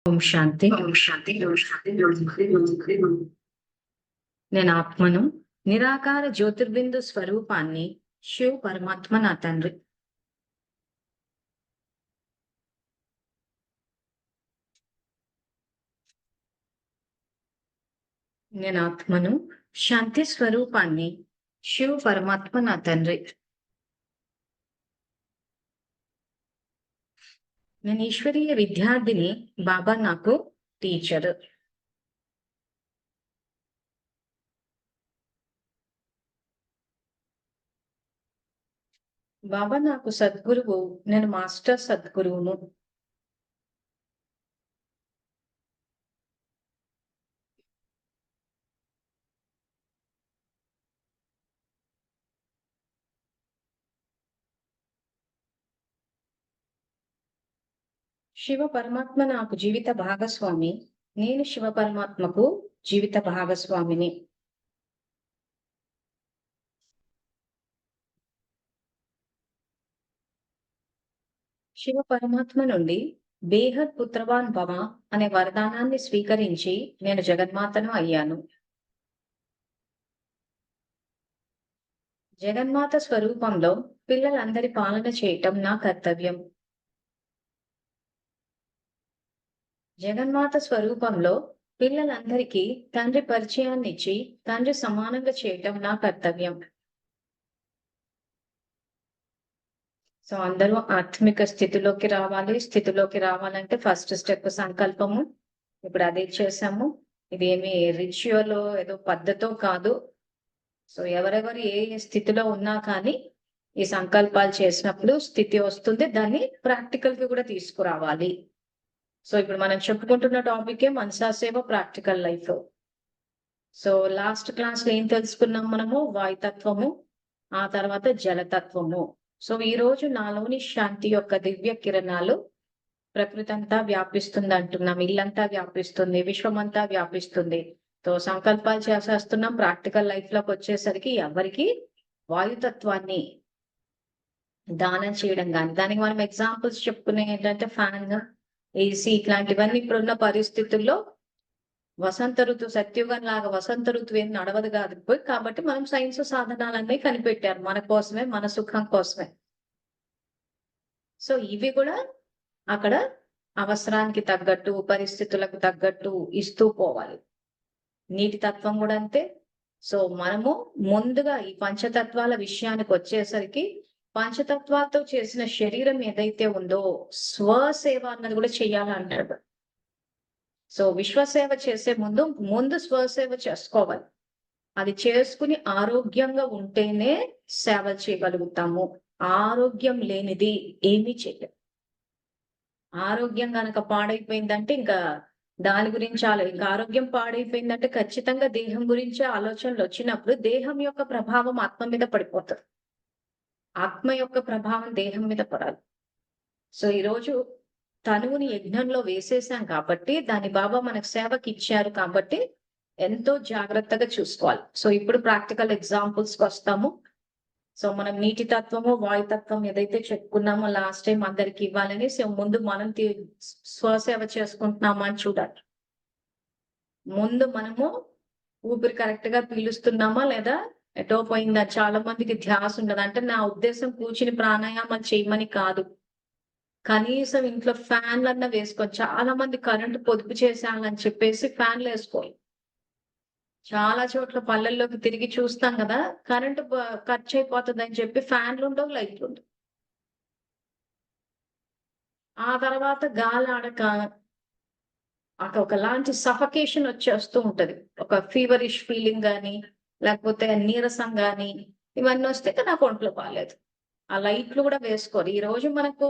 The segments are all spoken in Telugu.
ఓం శాంతి. నేను ఆత్మను, నిరాకార జ్యోతిర్బిందు స్వరూపాన్ని, శివ్ పరమాత్మ నా తండ్రి. నేను ఆత్మను, శాంతి స్వరూపాన్ని, శివ్ పరమాత్మ నా తండ్రి. నేను ఈశ్వరీయ విద్యార్థిని, బాబా నాకు టీచర్. బాబా నాకు సద్గురువు, నేను మాస్టర్ సద్గురువును. శివ పరమాత్మ నాకు జీవిత భాగస్వామి, నేను శివ పరమాత్మకు జీవిత భాగస్వామిని. శివ పరమాత్మ నుండి బేహద్ పుత్రవాన్ భవ అనే వరదానాన్ని స్వీకరించి నేను జగన్మాతను అయ్యాను. జగన్మాత స్వరూపంలో పిల్లలందరి పాలన చేయటం నా కర్తవ్యం. జగన్మాత స్వరూపంలో పిల్లలందరికీ తండ్రి పరిచయాన్ని ఇచ్చి తండ్రి సమానంగా చేయటం నా కర్తవ్యం. సో అందరూ ఆత్మిక స్థితిలోకి రావాలంటే ఫస్ట్ స్టెప్ సంకల్పము. ఇప్పుడు అదే చేసాము. ఇది ఏమి రిచువల్ ఏదో పద్ధతో కాదు. సో ఎవరెవరు ఏ స్థితిలో ఉన్నా కానీ ఈ సంకల్పాలు చేసినప్పుడు స్థితి వస్తుంది. దాన్ని ప్రాక్టికల్ కి కూడా తీసుకురావాలి. సో ఇప్పుడు మనం చెప్పుకుంటున్న టాపికే మనసా సేవ practical life. So last class లో ఏం తెలుసుకున్నాం మనము? వాయుతత్వము, ఆ తర్వాత జలతత్వము. సో ఈ రోజు నాలోని శాంతి యొక్క దివ్య కిరణాలు ప్రకృతి అంతా వ్యాపిస్తుంది అంటున్నాం. ఇల్లంతా వ్యాపిస్తుంది, విశ్వమంతా వ్యాపిస్తుంది. సో సంకల్పాలు చేసేస్తున్నాం. ప్రాక్టికల్ లైఫ్ లోకి వచ్చేసరికి ఎవరికి వాయుతత్వాన్ని దానం చేయడం కానీ, దానికి మనం ఎగ్జాంపుల్స్ చెప్పుకునే ఏంటంటే ఫ్యాన్, ఏసీ ఇట్లాంటివన్నీ ఇప్పుడున్న పరిస్థితుల్లో వసంత ఋతువు సత్యుగం లాగా వసంత ఋతువు ఏం నడవదు కాదు. కాబట్టి మనం సైన్స్ సాధనాలన్నీ కనిపెట్టారు మన కోసమే, మన సుఖం కోసమే. సో ఇవి కూడా అక్కడ అవసరానికి తగ్గట్టు, పరిస్థితులకు తగ్గట్టు ఇస్తూ పోవాలి. నీటి తత్వం కూడా అంతే. సో మనము ముందుగా ఈ పంచతత్వాల విషయానికి వచ్చేసరికి పంచతత్వాలతో చేసిన శరీరం ఏదైతే ఉందో స్వసేవ అన్నది కూడా చెయ్యాలంటాడు. సో విశ్వసేవ చేసే ముందు స్వసేవ చేసుకోవాలి. అది చేసుకుని ఆరోగ్యంగా ఉంటేనే సేవ చేయగలుగుతాము. ఆరోగ్యం లేనిది ఏమీ చేయలేదు. ఆరోగ్యం గనక పాడైపోయిందంటే ఇంకా దాని గురించి ఇంకా ఆరోగ్యం పాడైపోయిందంటే ఖచ్చితంగా దేహం గురించి ఆలోచనలు వచ్చినప్పుడు దేహం యొక్క ప్రభావం ఆత్మ మీద పడిపోతుంది. ఆత్మ యొక్క ప్రభావం దేహం మీద పడాలి. సో ఈరోజు తనువుని యజ్ఞంలో వేసేసాం కాబట్టి దాని బాబా మనకు సేవకి ఇచ్చారు కాబట్టి ఎంతో జాగ్రత్తగా చూసుకోవాలి. సో ఇప్పుడు ప్రాక్టికల్ ఎగ్జాంపుల్స్ కి వస్తాము. సో మనం నీటి తత్వము, వాయుతత్వం ఏదైతే చెప్పుకున్నామో లాస్ట్ టైం అందరికి ఇవ్వాలని, సో ముందు మనం స్వసేవ చేసుకుంటున్నామా అని చూడాలి. ముందు మనము ఊపిరి కరెక్ట్ గా పీలుస్తున్నామా లేదా ఎటో పోయిందా? చాలా మందికి ధ్యాస ఉండదు. అంటే నా ఉద్దేశం కూర్చుని ప్రాణాయామం చేయమని కాదు, కనీసం ఇంట్లో ఫ్యాన్లన్నా వేసుకోవాలి. చాలా మంది కరెంటు పొదుపు చేశానని చెప్పేసి ఫ్యాన్లు వేసుకోవాలి. చాలా చోట్ల పల్లెల్లోకి తిరిగి చూస్తాం కదా, కరెంటు ఖర్చు అయిపోతుంది అని చెప్పి ఫ్యాన్లు ఉండవు, లైట్లు ఉండవు. ఆ తర్వాత గాలి ఆడక అక్కడ ఒకలాంటి సఫకేషన్ వచ్చేస్తూ ఉంటది. ఒక ఫీవరిష్ ఫీలింగ్ గాని, లేకపోతే నీరసం గాని ఇవన్నీ వస్తే నాకు ఒంట్లో బాగాలేదు. ఆ లైట్లు కూడా వేసుకోరు. ఈ రోజు మనకు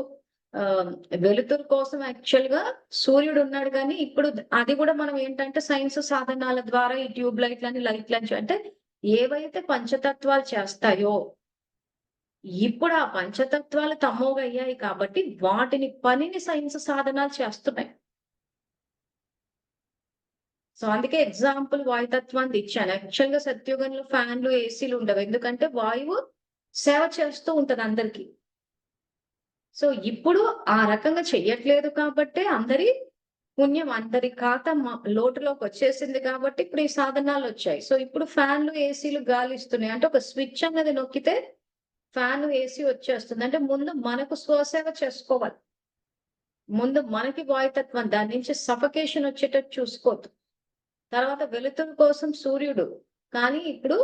వెలుతురు కోసం యాక్చువల్ గా సూర్యుడు ఉన్నాడు కానీ ఇప్పుడు అది కూడా మనం ఏంటంటే సైన్స్ సాధనాల ద్వారా ఈ ట్యూబ్ లైట్లని లైట్లని అంటే ఏవైతే పంచతత్వాలు చేస్తాయో ఇప్పుడు ఆ పంచతత్వాలు తమోగా అయ్యాయి కాబట్టి వాటిని పనిని సైన్స్ సాధనాలు చేస్తున్నాయి. సో అందుకే ఎగ్జాంపుల్ వాయుతత్వాన్ని ఇచ్చాను. యాక్చువల్ గా సత్యుగంలో ఫ్యాన్లు, ఏసీలు ఉండవు. ఎందుకంటే వాయువు సేవ చేస్తూ ఉంటది అందరికి. సో ఇప్పుడు ఆ రకంగా చెయ్యట్లేదు కాబట్టి అందరి పుణ్యం అందరి ఖాతా లోటులోకి వచ్చేసింది కాబట్టి ఇప్పుడు ఈ సాధనాలు వచ్చాయి. సో ఇప్పుడు ఫ్యాన్లు, ఏసీలు గాలి ఇస్తున్నాయి. అంటే ఒక స్విచ్ అన్నది నొక్కితే ఫ్యాన్, ఏసీ వచ్చేస్తుంది. అంటే ముందు మనకు స్వసేవ చేసుకోవాలి. ముందు మనకి వాయుతత్వం, దాని నుంచి సఫకేషన్ వచ్చేటట్టు చూసుకోవద్దు. తర్వాత వెలుతురు కోసం సూర్యుడు. కానీ ఇప్పుడు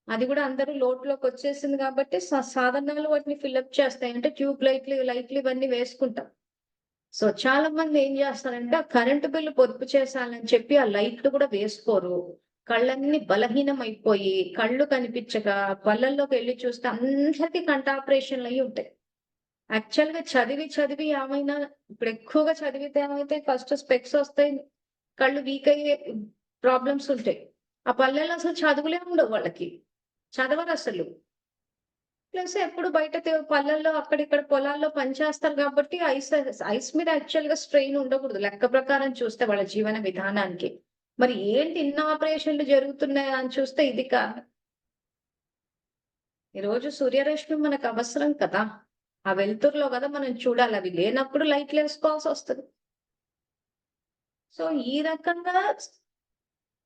అది కూడా అందరూ లోటులోకి వచ్చేసింది కాబట్టి సాధనాలు వాటిని ఫిల్అప్ చేస్తాయి. అంటే ట్యూబ్ లైట్లు ఇవన్నీ వేసుకుంటాం. సో చాలా మంది ఏం చేస్తారంటే ఆ కరెంటు బిల్లు పొదుపు చేశానని చెప్పి ఆ లైట్లు కూడా వేసుకోరు. కళ్ళన్నీ బలహీనం అయిపోయి కళ్ళు కనిపించక పళ్ళల్లోకి వెళ్ళి చూస్తే అందరికీ కంటాపరేషన్లు అయి ఉంటాయి. యాక్చువల్ గా చదివి ఏమైనా ఇప్పుడు ఎక్కువగా చదివితే ఏమైతే ఫస్ట్ స్పెక్స్ వస్తాయి, కళ్ళు వీక్ అయ్యే ప్రాబ్లమ్స్ ఉంటాయి. ఆ పల్లెల్లో అసలు చదువులే ఉండవు వాళ్ళకి, చదవరు అసలు. ప్లస్ ఎప్పుడు బయట పల్లెల్లో అక్కడిక్కడ పొలాల్లో పనిచేస్తారు కాబట్టి ఐస్ మీద యాక్చువల్ గా స్ట్రెయిన్ ఉండకూడదు లెక్క ప్రకారం చూస్తే వాళ్ళ జీవన విధానానికి. మరి ఏంటి ఇన్ని ఆపరేషన్లు జరుగుతున్నాయా అని చూస్తే ఇది కాదు. ఈరోజు సూర్యరశ్మి మనకు అవసరం కదా, ఆ వెలుతురులో కదా మనం చూడాలి. అవి లేనప్పుడు లైట్లు వేసుకోవాల్సి వస్తుంది. సో ఈ రకంగా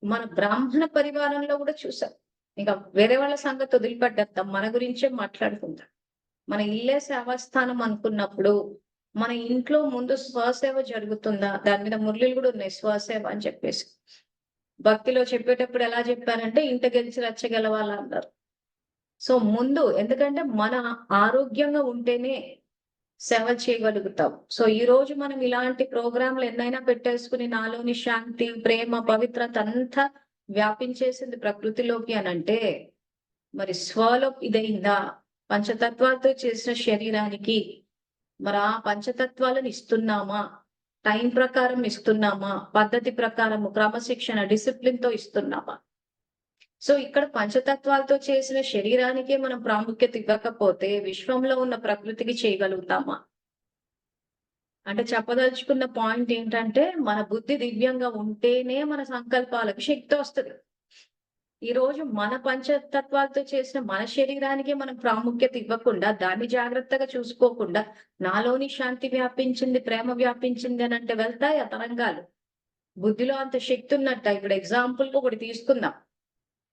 మన బ్రాహ్మణ పరివారంలో కూడా చూసాం. ఇంకా వేరే వాళ్ళ సంగతి వదిలిపెట్టేద్దాం, మన గురించే మాట్లాడుకుందాం. మన ఇల్లే సేవాస్థానం అనుకున్నప్పుడు మన ఇంట్లో ముందు స్వసేవ జరుగుతుందా? దాని మీద మురళిలు కూడా ఉన్నాయి, స్వసేవ అని చెప్పేసి. భక్తిలో చెప్పేటప్పుడు ఎలా చెప్పారంటే ఇంట గెలిచి రచ్చగెలవాల అన్నారు. సో ముందు, ఎందుకంటే మన ఆరోగ్యంగా ఉంటేనే సేవ చేయగలుగుతాం. సో ఈ రోజు మనం ఇలాంటి ప్రోగ్రాంలు ఎన్నైనా పెట్టేసుకుని నాలోని శాంతి, ప్రేమ, పవిత్రత అంతా వ్యాపించేసింది ప్రకృతిలోకి అని అంటే, మరి స్వలో ఇదైందా? పంచతత్వాలతో చేసిన శరీరానికి మరి ఆ పంచతత్వాలను ఇస్తున్నామా? టైం ప్రకారం ఇస్తున్నామా? పద్ధతి ప్రకారము క్రమశిక్షణ, డిసిప్లిన్ తో ఇస్తున్నామా? సో ఇక్కడ పంచతత్వాలతో చేసిన శరీరానికే మనం ప్రాముఖ్యత ఇవ్వకపోతే విశ్వంలో ఉన్న ప్రకృతికి చేయగలుగుతామా? అంటే చెప్పదలుచుకున్న పాయింట్ ఏంటంటే మన బుద్ధి దివ్యంగా ఉంటేనే మన సంకల్పాలకు శక్తి వస్తుంది. ఈ రోజు మన పంచతత్వాలతో చేసిన మన శరీరానికి మనం ప్రాముఖ్యత ఇవ్వకుండా, దాన్ని జాగ్రత్తగా చూసుకోకుండా, నాలోని శాంతి వ్యాపించింది, ప్రేమ వ్యాపించింది అని అంటే వెళ్తాయి ఆ తరంగాలు. బుద్ధిలో అంత శక్తి ఉన్నట్ట. ఇప్పుడు ఎగ్జాంపుల్ ఒకటి తీసుకుందాం.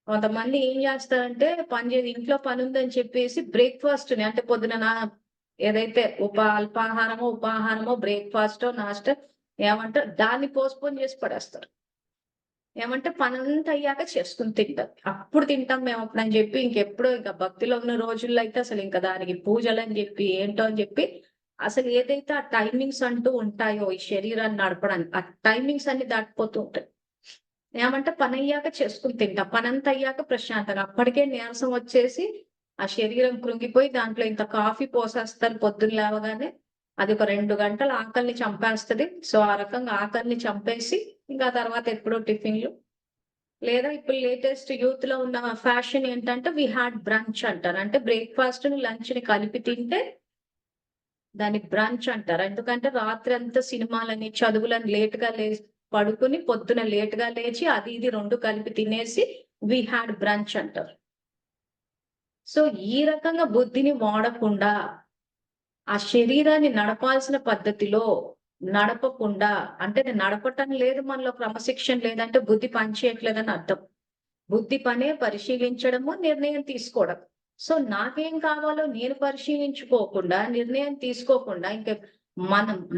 కొంతమంది ఏం చేస్తారంటే ఇంట్లో పని ఉందని చెప్పేసి బ్రేక్ఫాస్ట్ ని, అంటే పొద్దున ఏదైతే అల్పాహారమో ఉపాహారమో బ్రేక్ఫాస్టో నాస్టో ఏమంటారు దాన్ని పోస్ట్పోన్ చేసి పడేస్తారు. ఏమంటే పనంతా అయ్యాక చేసుకుని తింటాం, అప్పుడు తింటాం మేము అప్పుడు అని చెప్పి ఇంకెప్పుడు ఇంకా భక్తిలో ఉన్న రోజుల్లో అయితే అసలు ఇంకా దానికి పూజలు అని చెప్పి ఏంటో అని చెప్పి అసలు ఏదైతే ఆ టైమింగ్స్ అంటూ ఉంటాయో ఈ శరీరాన్ని నడపడానికి, ఆ టైమింగ్స్ అన్ని దాటిపోతూ ఉంటాయి. ఏమంటే పని అయ్యాక చేసుకుని తింటాం, పనంతా అయ్యాక ప్రశాంతంగా. అప్పటికే నీరసం వచ్చేసి ఆ శరీరం కృంగిపోయి దాంట్లో ఇంత కాఫీ పోసేస్తారు పొద్దున్న లేవగానే. అది ఒక 2 గంటలు ఆకలిని చంపేస్తుంది. సో ఆ రకంగా ఆకలిని చంపేసి ఇంకా తర్వాత ఎప్పుడో టిఫిన్లు, లేదా ఇప్పుడు లేటెస్ట్ యూత్ లో ఉన్న ఫ్యాషన్ ఏంటంటే వి హ్యాడ్ బ్రంచ్ అంటారు. అంటే బ్రేక్ఫాస్ట్ ని లంచ్ ని కలిపి తింటే దాన్ని బ్రంచ్ అంటారు. ఎందుకంటే రాత్రి అంతా సినిమాలని చదువులని లేట్ గా పడుకుని పొద్దున లేట్ గా లేచి అది ఇది 2 కలిపి తినేసి వి హ్యాడ్ బ్రంచ్ అంటారు. సో ఈ రకంగా బుద్ధిని వాడకుండా ఆ శరీరాన్ని నడపాల్సిన పద్ధతిలో నడపకుండా, అంటే నడపటం లేదు, మనలో క్రమశిక్షణ లేదంటే బుద్ధి పనిచేయట్లేదని అర్థం. బుద్ధి పనే పరిశీలించడము, నిర్ణయం తీసుకోవడం. సో నాకేం కావాలో నేను పరిశీలించుకోకుండా, నిర్ణయం తీసుకోకుండా ఇంకా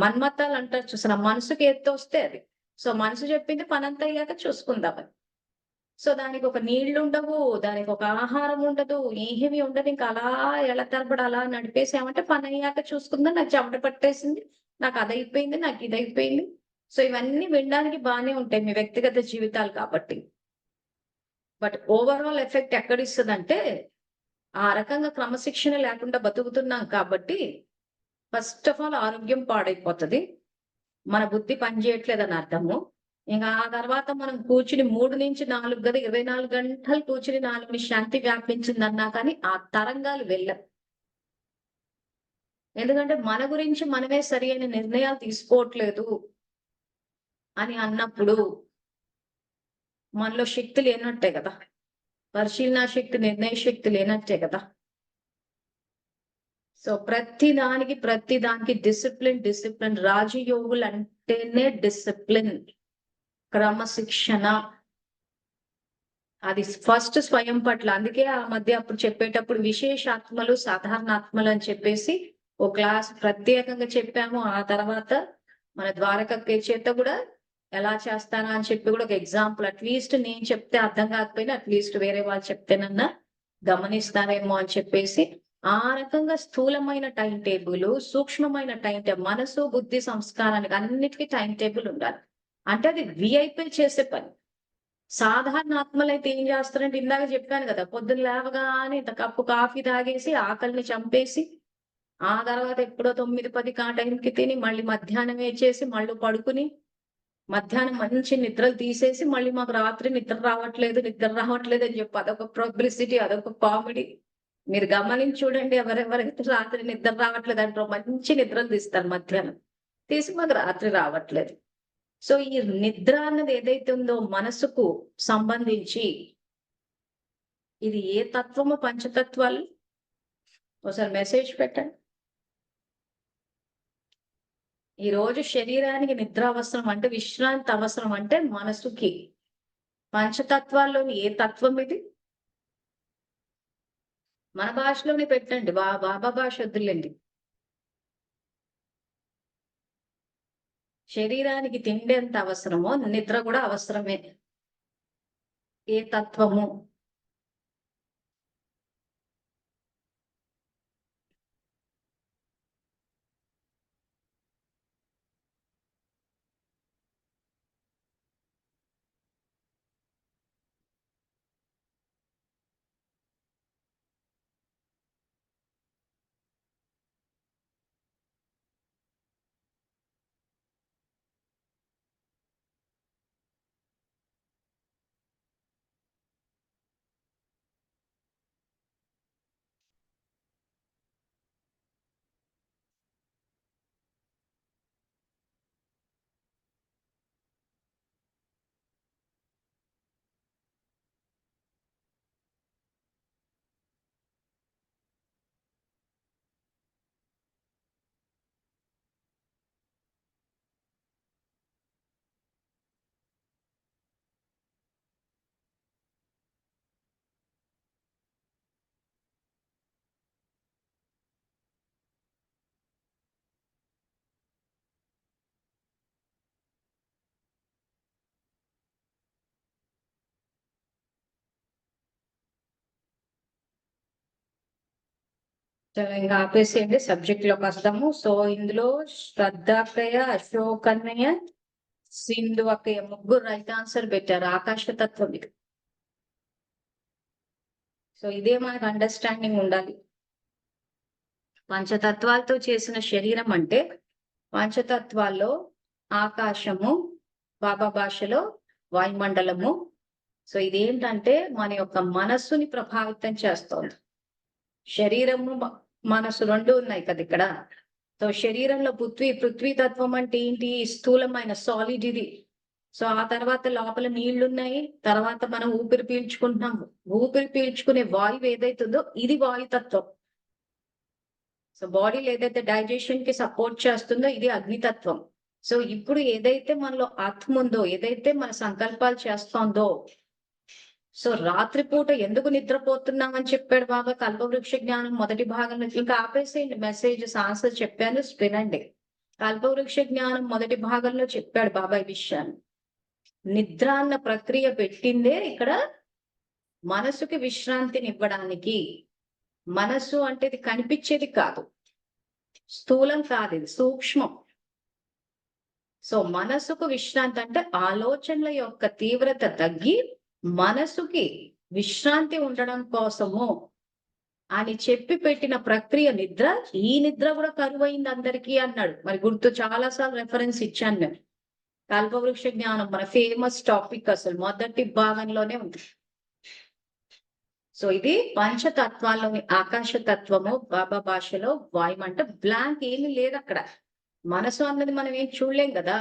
మన్మతాలు అంటారు చూసిన, మనసుకి వస్తే అది. సో మనసు చెప్పింది పనంతా అయ్యాక చూసుకుందామని. సో దానికి ఒక నీళ్లు ఉండవు, దానికి ఒక ఆహారం ఉండదు, ఏమీ ఉండదు. ఇంకా అలా ఎలా తరబడి అలా నడిపేసామంటే పని అయ్యాక చూసుకుందాం, నాకు చెమట పట్టేసింది, నాకు అదైపోయింది, నాకు ఇదైపోయింది. సో ఇవన్నీ వినడానికి బాగానే ఉంటాయి మీ వ్యక్తిగత జీవితాలు కాబట్టి. బట్ ఓవరాల్ ఎఫెక్ట్ ఎక్కడిస్తుందంటే ఆ రకంగా క్రమశిక్షణ లేకుండా బతుకుతున్నాం కాబట్టి ఫస్ట్ ఆఫ్ ఆల్ ఆరోగ్యం పాడైపోతుంది, మన బుద్ధి పనిచేయట్లేదని అర్థము. ఇంకా ఆ తర్వాత మనం కూర్చుని 3 నుంచి 4 గది 24 గంటలు కూర్చుని నాలోని శాంతి వ్యాపించిందన్నా కానీ ఆ తరంగాలు వెళ్ళం. ఎందుకంటే మన గురించి మనమే సరి అయిన నిర్ణయాలు తీసుకోవట్లేదు అని అన్నప్పుడు మనలో శక్తి లేనట్టే కదా, పరిశీలన శక్తి, నిర్ణయ శక్తి లేనట్టే కదా. సో ప్రతి దానికి డిసిప్లిన్. రాజయోగులు అంటేనే డిసిప్లిన్, క్రమశిక్షణ. అది ఫస్ట్ స్వయం పట్ల. అందుకే ఆ మధ్య అప్పుడు చెప్పేటప్పుడు విశేషాత్మలు, సాధారణాత్మలు అని చెప్పేసి ఓ క్లాస్ ప్రత్యేకంగా చెప్పాము. ఆ తర్వాత మన ద్వారకక్క చేత కూడా ఎలా చేస్తానా అని చెప్పి కూడా ఒక ఎగ్జాంపుల్, అట్లీస్ట్ నేను చెప్తే అర్థం కాకపోయినా అట్లీస్ట్ వేరే వాళ్ళు చెప్తేనన్నా గమనిస్తారేమో అని చెప్పేసి ఆ రకంగా స్థూలమైన టైం టేబుల్, సూక్ష్మమైన టైం టేబుల్, మనసు బుద్ధి సంస్కారానికి అన్నిటికీ టైం టేబుల్ ఉండాలి. అంటే అది విఐపీ చేసే పని. సాధారణ ఆత్మలైతే ఏం చేస్తారంటే ఇందాక చెప్పాను కదా, పొద్దున్న లేవగానే ఇంత కప్పు కాఫీ తాగేసి ఆకలిని చంపేసి ఆ తర్వాత ఎప్పుడో 9-10 ఆ టైంకి తిని మళ్ళీ మధ్యాహ్నం వేచేసి మళ్ళీ పడుకుని మధ్యాహ్నం మంచి నిద్రలు తీసేసి మళ్ళీ మాకు రాత్రి నిద్ర రావట్లేదు అని చెప్పి అదొక పబ్లిసిటీ, అదొక కామెడీ. మీరు గమనించి చూడండి, ఎవరెవరైతే రాత్రి నిద్ర రావట్లేదు అంటారో మంచి నిద్రలు తీస్తారు మధ్యాహ్నం, తీసి మాకు రాత్రి రావట్లేదు. సో ఈ నిద్ర అన్నది ఏదైతే ఉందో మనసుకు సంబంధించి, ఇది ఏ తత్వము? పంచతత్వాలు. ఒకసారి మెసేజ్ పెట్టండి. ఈ రోజు శరీరానికి నిద్ర అవసరం అంటే, విశ్రాంతి అవసరం అంటే మనసుకి పంచతత్వాల్లోని ఏ తత్వం ఇది? మన భాషలోనే పెట్టండి, బాబా భాష వద్దులేండి. శరీరానికి తిండి ఎంత అవసరమో నిద్ర కూడా అవసరమే. ఏ తత్వము? ఇంకా ఆపేసేయండి, సబ్జెక్ట్ లోకి వస్తాము. సో ఇందులో శ్రద్ధాకయ్య, అశోకన్నయ్య, సింధు అక్కయ్య ముగ్గురు రైట్ ఆన్సర్ పెట్టారు. ఆకాశతత్వం ఇది. సో ఇదే మనకు అండర్స్టాండింగ్ ఉండాలి. పంచతత్వాలతో చేసిన శరీరం అంటే, పంచతత్వాల్లో ఆకాశము, బాబా భాషలో వాయుమండలము. సో ఇదేంటంటే మన యొక్క మనస్సుని ప్రభావితం చేస్తోంది. శరీరము మనసు రెండు ఉన్నాయి కదా ఇక్కడ. సో శరీరంలో పృథ్వీతత్వం అంటే ఏంటి? స్థూలమైన సాలిడ్ ఇది. సో ఆ తర్వాత లోపల నీళ్లున్నాయి. తర్వాత మనం ఊపిరి పీల్చుకుంటున్నాం. ఊపిరి పీల్చుకునే వాయువు ఏదైతుందో ఇది వాయుతత్వం. సో బాడీలో ఏదైతే డైజెషన్ కి సపోర్ట్ చేస్తుందో ఇది అగ్నితత్వం. సో ఇప్పుడు ఏదైతే మనలో ఆత్మ ఉందో, ఏదైతే మన సంకల్పాలు చేస్తోందో, సో రాత్రిపూట ఎందుకు నిద్రపోతున్నామని చెప్పాడు బాబా కల్పవృక్ష జ్ఞానం మొదటి భాగంలో. ఇంకా ఆపేసేయండి, మెసేజ్ ఆన్సర్ చెప్పాను వినండి. కల్పవృక్ష జ్ఞానం మొదటి భాగంలో చెప్పాడు బాబా ఈ విషయాన్ని. నిద్ర అన్న ప్రక్రియ పెట్టిందే ఇక్కడ మనసుకి విశ్రాంతిని ఇవ్వడానికి. మనసు అంటే ఇది కనిపించేది కాదు, స్థూలం కాదు, ఇది సూక్ష్మం. సో మనసుకు విశ్రాంతి అంటే ఆలోచనల యొక్క తీవ్రత తగ్గి మనసుకి విశ్రాంతి ఉండడం కోసము అని చెప్పి పెట్టిన ప్రక్రియ నిద్ర. ఈ నిద్ర కూడా కరువైంది అందరికీ అన్నాడు. మరి గుర్తు చాలాసార్లు రెఫరెన్స్ ఇచ్చాను నేను. కల్పవృక్ష జ్ఞానం మన ఫేమస్ టాపిక్ అసలు మొదటి భాగంలోనే ఉంది. సో ఇది పంచతత్వాల్లోని ఆకాశతత్వము, బాబా భాషలో వాయువు. అంటే బ్లాంక్ ఏమీ లేదు అక్కడ. మనసు అన్నది మనం ఏం చూడలేం కదా,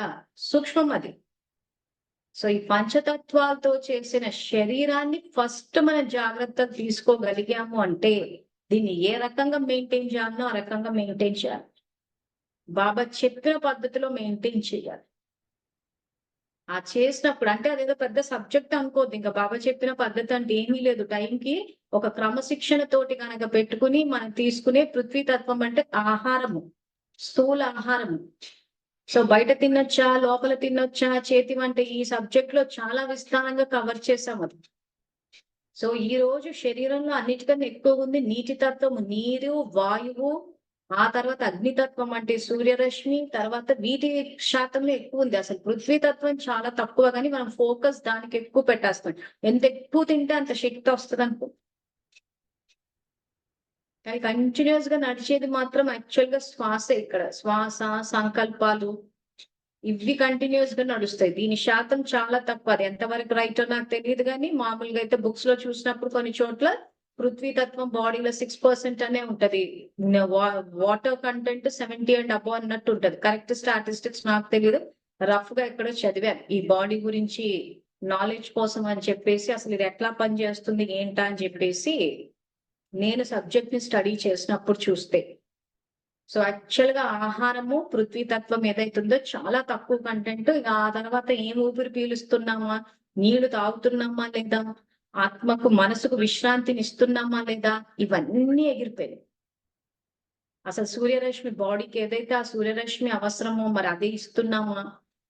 సూక్ష్మం అది. సో ఈ పంచతత్వాలతో చేసిన శరీరాన్ని ఫస్ట్ మనం జాగ్రత్తగా తీసుకోగలిగాము అంటే దీన్ని ఏ రకంగా మెయింటైన్ చేయాలనో ఆ రకంగా మెయింటైన్ చేయాలి. బాబా చెప్పిన పద్ధతిలో మెయింటైన్ చేయాలి. ఆ చేసినప్పుడు అంటే అదేదో పెద్ద సబ్జెక్ట్ అనుకోద్దు. ఇంకా బాబా చెప్పిన పద్ధతి అంటే ఏమీ లేదు. టైంకి ఒక క్రమశిక్షణ తోటి గనక పెట్టుకుని మనం తీసుకునే పృథ్వీ తత్వం అంటే ఆహారము, స్థూల ఆహారము. సో బయట తినొచ్చా, లోపల తినొచ్చా, చేతి వంట ఈ సబ్జెక్ట్ లో చాలా విస్తారంగా కవర్ చేసాం అది. సో ఈ రోజు శరీరంలో అన్నిటికన్నా ఎక్కువ ఉంది నీటి తత్వము, నీరు, వాయువు, ఆ తర్వాత అగ్నితత్వం అంటే సూర్యరశ్మి, తర్వాత వీటి శాతంలో ఎక్కువ ఉంది. అసలు పృథ్వీ తత్వం చాలా తక్కువ, కానీ మనం ఫోకస్ దానికి ఎక్కువ పెట్టేస్తాం. ఎంత ఎక్కువ తింటే అంత శక్తి వస్తుంది అనుకో. కానీ కంటిన్యూస్ గా నడిచేది మాత్రం యాక్చువల్ గా శ్వాసే. ఇక్కడ శ్వాస, సంకల్పాలు ఇవి కంటిన్యూస్ గా నడుస్తాయి. దీని శాతం చాలా తక్కువ. అది ఎంతవరకు రైటో నాకు తెలియదు, కానీ మామూలుగా అయితే బుక్స్ లో చూసినప్పుడు కొన్ని చోట్ల పృథ్వీ తత్వం బాడీలో 6% అనే ఉంటది. వాటర్ కంటెంట్ 70 అండ్ అబౌవ్ అన్నట్టు ఉంటది. కరెక్ట్ స్టాటిస్టిక్స్ నాకు తెలియదు, రఫ్ గా ఎక్కడో చదివాను ఈ బాడీ గురించి నాలెడ్జ్ కోసం అని చెప్పేసి. అసలు ఇది ఎట్లా పనిచేస్తుంది ఏంటా అని చెప్పేసి నేను సబ్జెక్ట్ ని స్టడీ చేసినప్పుడు చూస్తే. సో యాక్చువల్ గా ఆహారము పృథ్వీ తత్వం ఏదైతుందో చాలా తక్కువ కంటెంట్. ఇక ఆ తర్వాత ఏం ఊపిరి పీలుస్తున్నామా, నీళ్లు తాగుతున్నామా లేదా, ఆత్మకు మనసుకు విశ్రాంతిని ఇస్తున్నామా లేదా, ఇవన్నీ ఎగిరిపోయాయి. అసలు సూర్యరశ్మి బాడీకి ఏదైతే ఆ సూర్యరశ్మి అవసరమో మరి అదే ఇస్తున్నామా,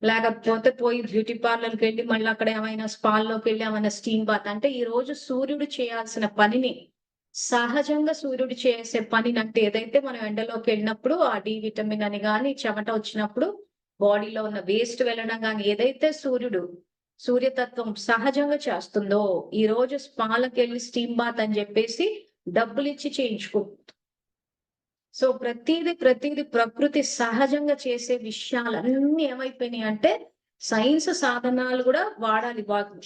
లేకపోతే పోయి బ్యూటీ పార్లర్కి వెళ్ళి మళ్ళీ అక్కడ ఏమైనా స్పాల్లోకి వెళ్ళి ఏమైనా స్టీమ్ బాత్. అంటే ఈ రోజు సూర్యుడు చేయాల్సిన పనిని, సహజంగా సూర్యుడు చేసే పని అంటే ఏదైతే మనం ఎండలోకి వెళ్ళినప్పుడు ఆ డి విటమిన్ అని కానీ, చెమట వచ్చినప్పుడు బాడీలో ఉన్న వేస్ట్ వెళ్ళడం కానీ, ఏదైతే సూర్యతత్వం సహజంగా చేస్తుందో, ఈ రోజు స్పాలకు వెళ్ళి స్టీమ్ బాత్ అని చెప్పేసి డబ్బులు ఇచ్చి చేయించుకో. సో ప్రతిదీ ప్రకృతి సహజంగా చేసే విషయాలన్నీ ఏమైపోయినాయి అంటే సైన్స్ సాధనాలు కూడా వాడాలి.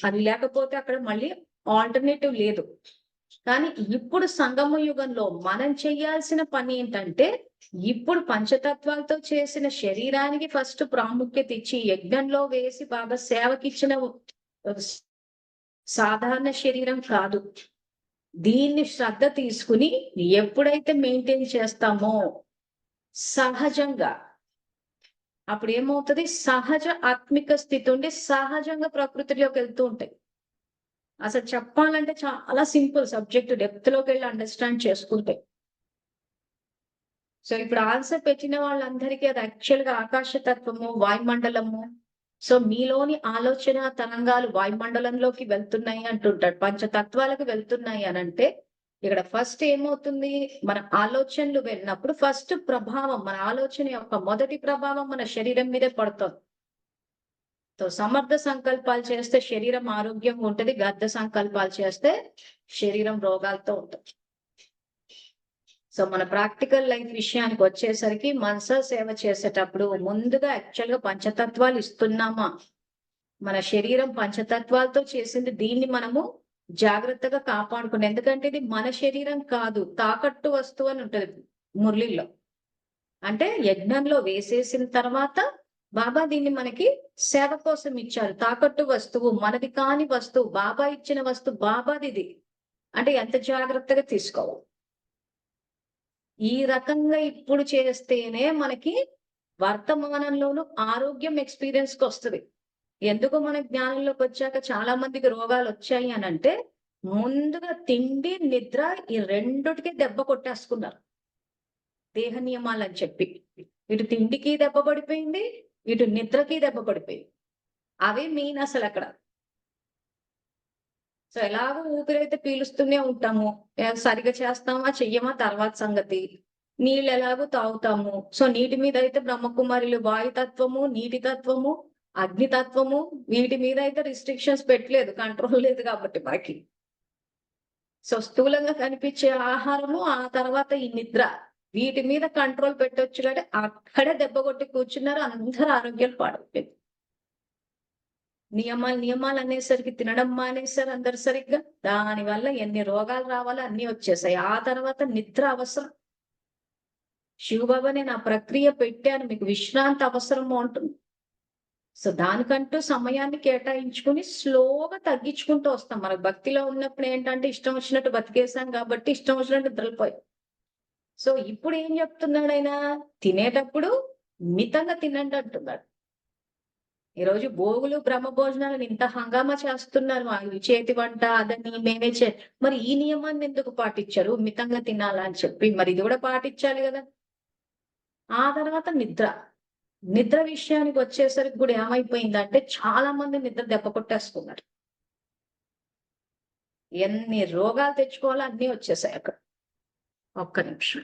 అది లేకపోతే అక్కడ మళ్ళీ ఆల్టర్నేటివ్ లేదు. కానీ ఇప్పుడు సంగమ యుగంలో మనం చేయాల్సిన పని ఏంటంటే, ఇప్పుడు పంచతత్వాలతో చేసిన శరీరానికి ఫస్ట్ ప్రాముఖ్యత ఇచ్చి యజ్ఞంలో వేసి బాగా సేవకిచ్చిన సాధారణ శరీరం కాదు. దీన్ని శ్రద్ధ తీసుకుని ఎప్పుడైతే మెయింటైన్ చేస్తామో సహజంగా, అప్పుడు ఏమవుతుంది, సహజ ఆత్మిక స్థితి ఉండి సహజంగా ప్రకృతిలోకి వెళ్తూ ఉంటాయి. అసలు చెప్పాలంటే చాలా సింపుల్ సబ్జెక్ట్, డెప్త్ లోకి వెళ్ళి అండర్స్టాండ్ చేసుకుంటే. సో ఇప్పుడు ఆన్సర్ పెట్టిన వాళ్ళందరికీ అది యాక్చువల్ గా ఆకాశతత్వము, వాయుమండలము. సో మీలోని ఆలోచన తరంగాలు వాయుమండలంలోకి వెళ్తున్నాయి అంటుంటాడు. పంచతత్వాలకు వెళ్తున్నాయి అని అంటే ఇక్కడ ఫస్ట్ ఏమవుతుంది, మన ఆలోచనలు వెళ్ళినప్పుడు ఫస్ట్ ప్రభావం, మన ఆలోచన యొక్క మొదటి ప్రభావం మన శరీరం మీదే పడుతుంది. సో సమర్థ సంకల్పాలు చేస్తే శరీరం ఆరోగ్యంగా ఉంటది, గద్ద సంకల్పాలు చేస్తే శరీరం రోగాలతో ఉంటుంది. సో మన ప్రాక్టికల్ లైఫ్ విషయానికి వచ్చేసరికి మనస సేవ చేసేటప్పుడు ముందుగా యాక్చువల్ గా పంచతత్వాలు ఇస్తున్నామా, మన శరీరం పంచతత్వాలతో చేసింది, దీన్ని మనము జాగ్రత్తగా కాపాడుకునే. ఎందుకంటే ఇది మన శరీరం కాదు, తాకట్టు వస్తువు అని ఉంటది మురళిలో. అంటే యజ్ఞంలో వేసేసిన తర్వాత బాబా దీన్ని మనకి సేవ కోసం ఇచ్చారు. తాకట్టు వస్తువు, మనది కాని వస్తువు, బాబా ఇచ్చిన వస్తువు బాబాది ఇది. అంటే ఎంత జాగ్రత్తగా తీసుకోవాలి. ఈ రకంగా ఇప్పుడు చేస్తేనే మనకి వర్తమానంలోనూ ఆరోగ్యం ఎక్స్పీరియన్స్ కి వస్తుంది. ఎందుకు మన జ్ఞానంలోకి వచ్చాక చాలా మందికి రోగాలు వచ్చాయి అని అంటే, ముందుగా తిండి నిద్ర ఈ రెండుటికి దెబ్బ కొట్టేసుకున్నారు దేహ నియమాలు అని చెప్పి. ఇటు తిండికి దెబ్బ పడిపోయింది, ఇటు నిద్రకి దెబ్బ పడిపోయింది. అవే మెయిన్ అసలు అక్కడ. సో ఎలాగో ఊపిరైతే పీలుస్తూనే ఉంటాము, సరిగా చేస్తామా చెయ్యమా తర్వాత సంగతి. నీళ్ళు ఎలాగో తాగుతాము. సో నీటి మీద అయితే బ్రహ్మకుమారిలు వాయుతత్వము, నీటి తత్వము, అగ్నితత్వము, వీటి మీద అయితే రిస్ట్రిక్షన్స్ పెట్టలేదు, కంట్రోల్ లేదు కాబట్టి మనకి. సో స్థూలంగా కనిపించే ఆహారము, ఆ తర్వాత ఈ నిద్ర, వీటి మీద కంట్రోల్ పెట్టొచ్చు. అంటే అక్కడే దెబ్బ కొట్టి కూర్చున్నారు, అందరూ ఆరోగ్యాలు పాడైపోయింది. నియమాలు అనేసరికి తినడం మానేశారు అందరు సరిగ్గా. దానివల్ల ఎన్ని రోగాలు రావాలో అన్ని వచ్చేసాయి. ఆ తర్వాత నిద్ర అవసరం. శివబాబా నేను ఆ ప్రక్రియ పెట్టాను, మీకు విశ్రాంతి అవసరము అంటుంది. సో దానికంటూ సమయాన్ని కేటాయించుకుని స్లోగా తగ్గించుకుంటూ వస్తాం. మనకు భక్తిలో ఉన్నప్పుడు ఏంటంటే ఇష్టం వచ్చినట్టు బతికేసాం కాబట్టి ఇష్టం వచ్చినట్టు నిద్రపోయాం. సో ఇప్పుడు ఏం చెప్తున్నాడు ఆయన? తినేటప్పుడు మితంగా తినండి అంటున్నాడు. ఈరోజు భోగులు బ్రహ్మ భోజనాలను ఇంత హంగామా చేస్తున్నారు. చేతి వంట అదని మేమే మరి ఈ నియమాన్ని ఎందుకు పాటించారు? మితంగా తినాలని చెప్పి మరి ఇది కూడా పాటించాలి కదా. ఆ తర్వాత నిద్ర. నిద్ర విషయానికి వచ్చేసరికి కూడా ఏమైపోయిందంటే చాలా మంది నిద్ర దెబ్బ కొట్టేస్తున్నారు. ఎన్ని రోగాలు తెచ్చుకోవాలో అన్ని వచ్చేసాయి అక్కడ. ఒక్క నిమిషం.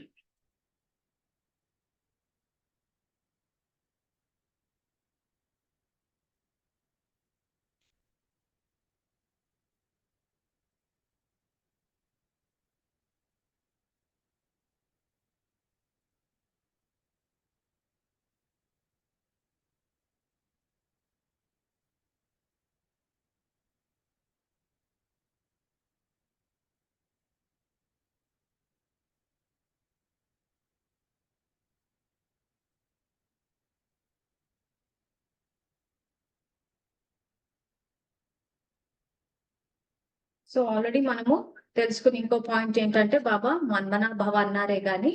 సో ఆల్రెడీ మనము తెలుసుకుని ఇంకో పాయింట్ ఏంటంటే బాబా మన్మనా భవ అన్నారే గాని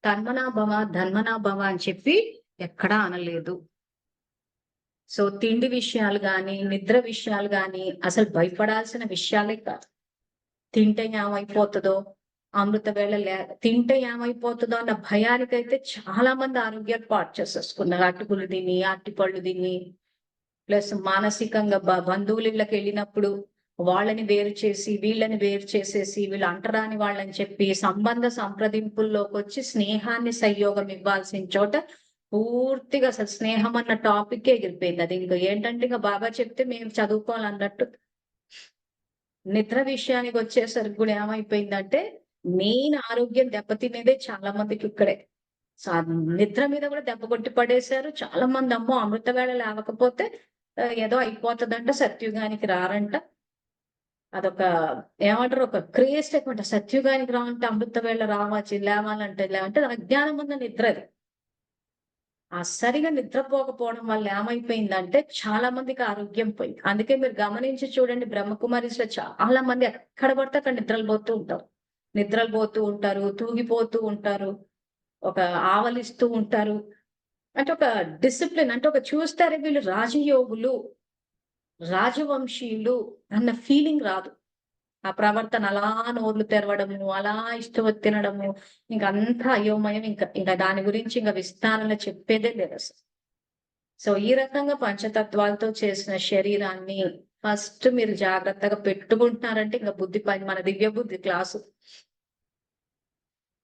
తన్మనా భవ ధన్మనా భవ అని చెప్పి ఎక్కడా అనలేదు. సో తిండి విషయాలు గాని నిద్ర విషయాలు గాని అసలు భయపడాల్సిన విషయాలే కాదు. తింటే ఏమైపోతుందో అమృత వేళ తింటే ఏమైపోతుందో అన్న భయానికైతే చాలా మంది ఆరోగ్యాలు పాటు చేసేసుకున్నారు. అటుకులు తిని అరటిపళ్ళు తిని ప్లస్ మానసికంగా బంధువుల ఇళ్ళకి వెళ్ళినప్పుడు వాళ్ళని వేరు చేసి వీళ్ళని వేరు చేసేసి వీళ్ళు అంటరాని వాళ్ళని చెప్పి సంబంధ సంప్రదింపుల్లోకి వచ్చి స్నేహాన్ని సంయోగం ఇవ్వాల్సిన చోట పూర్తిగా అసలు స్నేహం అన్న టాపిక్ ఎగిరిపోయింది. అది ఇంకా ఏంటంటే ఇంకా బాబా చెప్తే మేము చదువుకోవాలన్నట్టు. నిద్ర విషయానికి వచ్చేసరికి కూడా ఏమైపోయిందంటే మెయిన్ ఆరోగ్యం దెబ్బతినేదే చాలా మందికి ఇక్కడే. నిద్ర మీద కూడా దెబ్బ కొట్టి పడేశారు చాలా మంది. అమ్మో అమృత వేళ లేవకపోతే ఏదో అయిపోతుందంట, సత్యుగానికి రారంట. అదొక ఏమంటారు ఒక క్రేజ్ అనమాట. సత్యుగానికి రావంటే అమృత వేళ రావచ్చు లేవాలంటే లేవంటే అజ్ఞానం ఉన్న నిద్ర అది. ఆ సరిగా నిద్రపోకపోవడం వల్ల ఏమైపోయిందంటే చాలా మందికి ఆరోగ్యం పోయింది. అందుకే మీరు గమనించి చూడండి బ్రహ్మకుమారిస్లో చాలా మంది ఎక్కడ పడితే అక్కడ నిద్రలు పోతూ ఉంటారు. నిద్రలు పోతూ ఉంటారు, తూగిపోతూ ఉంటారు, ఒక ఆవలిస్తూ ఉంటారు. అంటే ఒక డిసిప్లిన్ అంటే ఒక చూస్తారే వీళ్ళు రాజయోగులు రాజవంశీయులు అన్న ఫీలింగ్ రాదు. ఆ ప్రవర్తన అలా నోర్లు తెరవడము అలా ఇష్టం తినడము ఇంకంతా అయోమయం. ఇంకా దాని గురించి ఇంకా విస్తారంగా చెప్పేదే లేదు అసలు. సో ఈ రకంగా పంచతత్వాలతో చేసిన శరీరాన్ని ఫస్ట్ మీరు జాగ్రత్తగా పెట్టుకుంటున్నారంటే ఇంకా బుద్ధి పని మన దివ్య బుద్ధి క్లాసు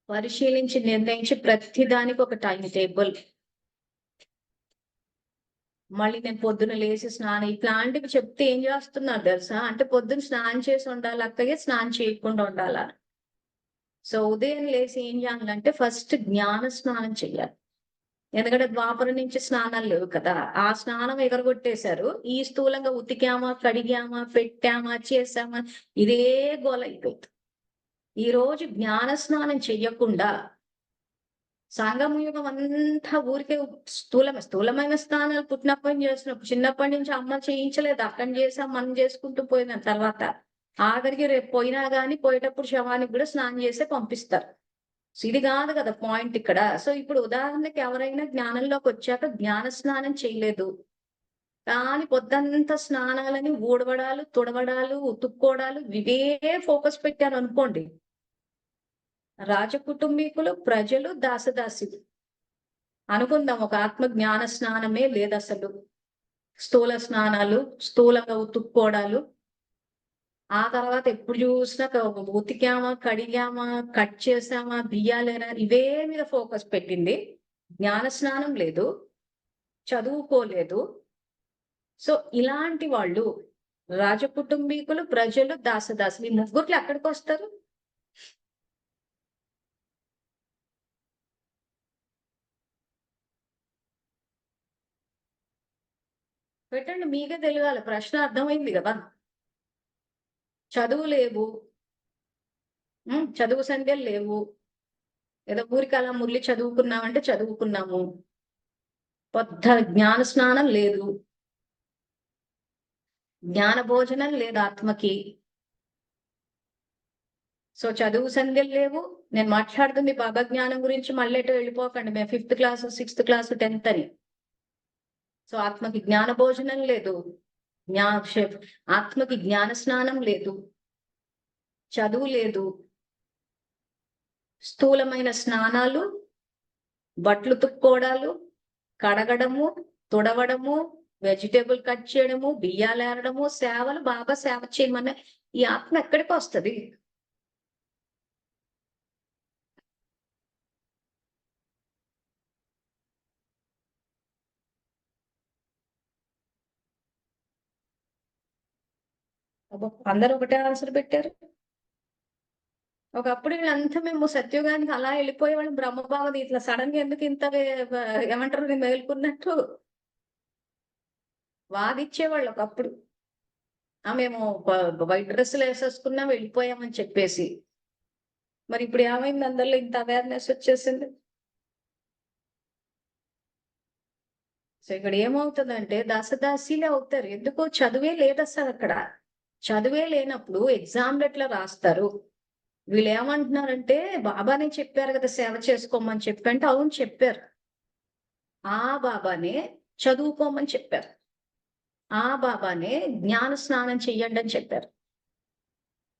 పరిశీలించి నిర్ణయించి ప్రతిదానికి ఒక టైం టేబుల్. మళ్ళీ నేను పొద్దున లేచి స్నానం ఇట్లాంటివి చెప్తే ఏం చేస్తున్నారు తెలుసా? అంటే పొద్దున స్నానం చేసి ఉండాలి అక్కగే, స్నానం చేయకుండా ఉండాలా? సో ఉదయం లేచి ఏం చేయాలంటే ఫస్ట్ జ్ఞాన స్నానం చెయ్యాలి. ఎందుకంటే ద్వాపరం నుంచి స్నానాలు లేవు కదా. ఆ స్నానం ఎగరగొట్టేశారు. ఈ స్థూలంగా ఉతికామా, కడిగామా, పెట్టామా, చేసామా ఇదే గోల అయిపోయింది. ఈ రోజు జ్ఞాన స్నానం చెయ్యకుండా సంగమయుగం అంతా ఊరికే స్థూలమైన స్నానాలు పుట్టినప్పటి చేస్తున్నప్పుడు చిన్నప్పటి నుంచి అమ్మ చేయించలేదు. అక్కని చేసాం మనం చేసుకుంటూ పోయిన తర్వాత ఆఖరికి రేపు పోయినా గానీ పోయేటప్పుడు శవానికి కూడా స్నానం చేసే పంపిస్తారు. సో ఇది కాదు కదా పాయింట్ ఇక్కడ. సో ఇప్పుడు ఉదాహరణకి ఎవరైనా జ్ఞానంలోకి వచ్చాక జ్ఞాన స్నానం చేయలేదు కానీ పొద్దంతా స్నానాలని ఊడవడాలు తుడవడాలు ఉతుక్కోవడాలు ఇవే ఫోకస్ పెట్టారు అనుకోండి. రాజకుటుంబీకులు ప్రజలు దాసదాసిలు అనుకుందాం. ఒక ఆత్మ జ్ఞాన స్నానమే లేదు అసలు. స్థూల స్నానాలు స్థూలంగా ఉతుక్కోవడాలు ఆ తర్వాత ఎప్పుడు చూసినా ఉతికామా, కడిగామా, కట్ చేసామా, బియ్యాలేనా ఇవే మీద ఫోకస్ పెట్టింది. జ్ఞాన స్నానం లేదు, చదువుకోలేదు. సో ఇలాంటి వాళ్ళు రాజకుటుంబీకులు ప్రజలు దాసదాసులు ఈ ముగ్గురు ఎక్కడికి వస్తారు? పెట్టండి, మీకే తెలియాలి. ప్రశ్న అర్థమైంది కదా. చదువు లేవు, చదువు సంధ్యలు లేవు. ఏదో ఊరికి అలా మురళి చదువుకున్నామంటే చదువుకున్నాము. పెద్ద జ్ఞాన స్నానం లేదు. జ్ఞాన భోజనం లేదు ఆత్మకి. సో చదువు సంధ్యలు లేవు. నేను మాట్లాడుతుంది బాబా జ్ఞానం గురించి, మళ్ళీ ఎటు వెళ్ళిపోకండి మేము 5th class 6th class 10th అని. సో ఆత్మకి జ్ఞాన భోజనం లేదు, ఆత్మకి జ్ఞాన స్నానం లేదు, చదువు లేదు, స్థూలమైన స్నానాలు, బట్టలు తుక్కోవడాలు, కడగడము, తుడవడము, వెజిటేబుల్ కట్ చేయడము, బియ్యాలు ఏరడము, సేవలు, బాబా సేవ చేయమన్న ఈ ఆత్మ ఎక్కడికి వస్తుంది? అందరూ ఒకటే ఆన్సర్ పెట్టారు. ఒకప్పుడు వీళ్ళంతా మేము సత్యుగానికి అలా వెళ్ళిపోయేవాళ్ళం. బ్రహ్మబావది ఇట్లా సడన్ గా ఎందుకు ఇంత ఏమంటారు మేల్కున్నట్టు వాదిచ్చేవాళ్ళు ఒకప్పుడు. మేము వైట్ డ్రెస్సులు వేసేసుకున్నా వెళ్ళిపోయామని చెప్పేసి. మరి ఇప్పుడు ఏమైంది? అందరిలో ఇంత అవేర్నెస్ వచ్చేసింది. సో ఇక్కడ ఏమవుతుందంటే దాసదాసీలే అవుతారు. ఎందుకు? చదువే లేదు అసలు అక్కడ. చదువే లేనప్పుడు ఎగ్జామ్లు ఎట్లా రాస్తారు? వీళ్ళు ఏమంటున్నారంటే బాబానే చెప్పారు కదా సేవ చేసుకోమని చెప్పి. అంటే అవును చెప్పారు. ఆ బాబానే చదువుకోమని చెప్పారు. ఆ బాబానే జ్ఞాన స్నానం చెయ్యండి అని చెప్పారు.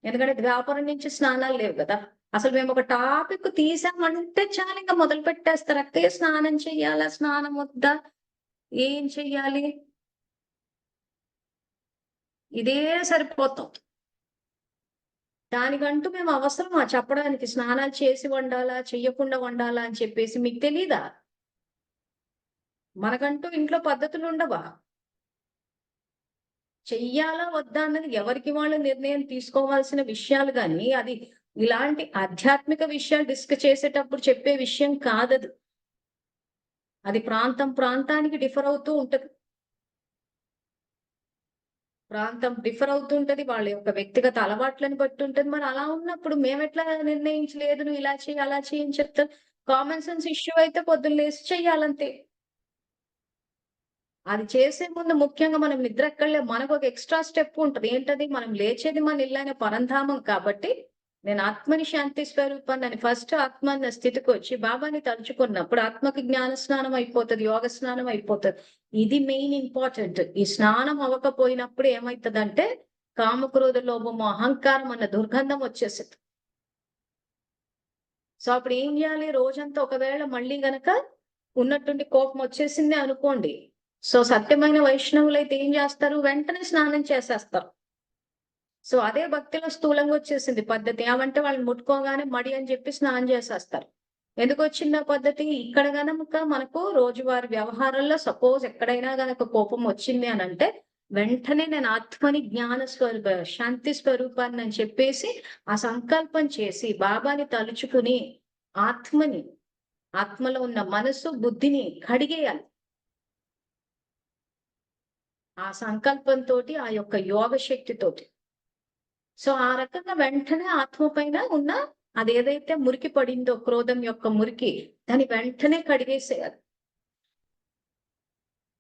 ఎందుకంటే ద్వాపరం నుంచి స్నానాలు లేవు కదా. అసలు మేము ఒక టాపిక్ తీసామంటే చాలు ఇంకా మొదలు పెట్టేస్తారు. అక్కడే స్నానం చెయ్యాలా, స్నానం వద్దా, ఏం చెయ్యాలి, ఇదే సరిపోతాం. దానికంటూ మేము అవసరమా చెప్పడానికి? స్నానాలు చేసి వండాలా, చెయ్యకుండా వండాలా అని చెప్పేసి మీకు తెలీదా? మనకంటూ ఇంట్లో పద్ధతులు ఉండవా? చెయ్యాలా వద్దా అన్నది ఎవరికి వాళ్ళు నిర్ణయం తీసుకోవాల్సిన విషయాలు. కానీ అది ఇలాంటి ఆధ్యాత్మిక విషయాలు డిస్కస్ చేసేటప్పుడు చెప్పే విషయం కాదది. అది ప్రాంతం ప్రాంతానికి డిఫర్ అవుతూ ఉంటది. ప్రాంతం డిఫర్ అవుతుంటది. వాళ్ళ యొక్క వ్యక్తిగత అలవాట్లను బట్టి ఉంటది. మరి అలా ఉన్నప్పుడు మేమెట్లా నిర్ణయించలేదు నువ్వు ఇలా చెయ్యి, అలా చెయ్యి అని చెప్తాం. కామన్ సెన్స్ ఇష్యూ అయితే పొద్దున్న లేసి చెయ్యాలంతే. అది చేసే ముందు ముఖ్యంగా మనం నిద్ర ఎక్కడలే. మనకు ఒక ఎక్స్ట్రా స్టెప్ ఉంటది. ఏంటది? మనం లేచేది మన ఇల్లైన పరంధామం కాబట్టి, నేను ఆత్మని శాంతి స్వరూపాన్ని అని ఫస్ట్ ఆత్మ అన్న స్థితికి వచ్చి బాబాని తలుచుకున్నప్పుడు ఆత్మకి జ్ఞాన స్నానం అయిపోతది, యోగ స్నానం అయిపోతది. ఇది మెయిన్ ఇంపార్టెంట్. ఈ స్నానం అవ్వకపోయినప్పుడు ఏమైతదంటే కామక్రోధ లోభము అహంకారం అన్న దుర్గంధం వచ్చేసింది. సో అప్పుడు ఏం చేయాలి? రోజంతా ఒకవేళ మళ్ళీ గనక ఉన్నట్టుండి కోపం వచ్చేసింది అనుకోండి, సో సత్యమైన వైష్ణవులైతే ఏం చేస్తారు? వెంటనే స్నానం చేసేస్తారు. సో అదే భక్తిలో స్థూలంగా వచ్చేసింది పద్ధతి. ఏమంటే వాళ్ళని ముట్టుకోగానే మడి అని చెప్పి స్నానం చేసేస్తారు. ఎందుకు వచ్చింది ఆ పద్ధతి? ఇక్కడ గనక మనకు రోజువారి వ్యవహారంలో సపోజ్ ఎక్కడైనా గనక కోపం వచ్చింది అని అంటే వెంటనే నేను ఆత్మని జ్ఞాన స్వరూప శాంతి స్వరూపాన్ని అని చెప్పేసి ఆ సంకల్పం చేసి బాబాని తలుచుకుని ఆత్మని, ఆత్మలో ఉన్న మనసు బుద్ధిని కడిగేయాలి. ఆ సంకల్పంతోటి, ఆ యొక్క యోగ శక్తితోటి. సో ఆ రకంగా వెంటనే ఆత్మ పైన ఉన్న అదేదైతే మురికి పడిందో, క్రోధం యొక్క మురికి, దాన్ని వెంటనే కడిగేసేయాలి.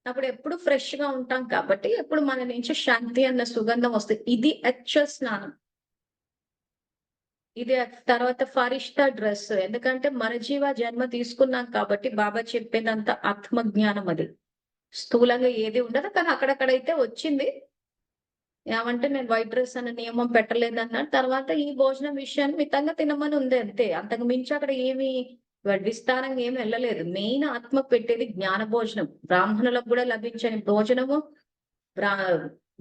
అప్పుడు ఎప్పుడు ఫ్రెష్ గా ఉంటాం కాబట్టి ఎప్పుడు మన నుంచి శాంతి అన్న సుగంధం వస్తుంది. ఇది యాక్చువల్ స్నానం. ఇది తర్వాత ఫరిష్తా డ్రెస్. ఎందుకంటే మన జీవ జన్మ తీసుకున్నాం కాబట్టి బాబా చెప్పేదంతా ఆత్మ జ్ఞానం. అది స్థూలంగా ఏది ఉండదు. కానీ అక్కడక్కడైతే వచ్చింది. ఏమంటే నేను వైట్ రైస్ అనే నియమం పెట్టలేదన్నాడు. తర్వాత ఈ భోజనం విషయాన్ని మితంగా తినమని ఉంది అంతే. అంతకు మించి అక్కడ ఏమి విస్తారంగా ఏమి వెళ్ళలేదు. మెయిన్ ఆత్మకు పెట్టేది జ్ఞాన భోజనం. బ్రాహ్మణులకు కూడా లభించని భోజనము, బ్రా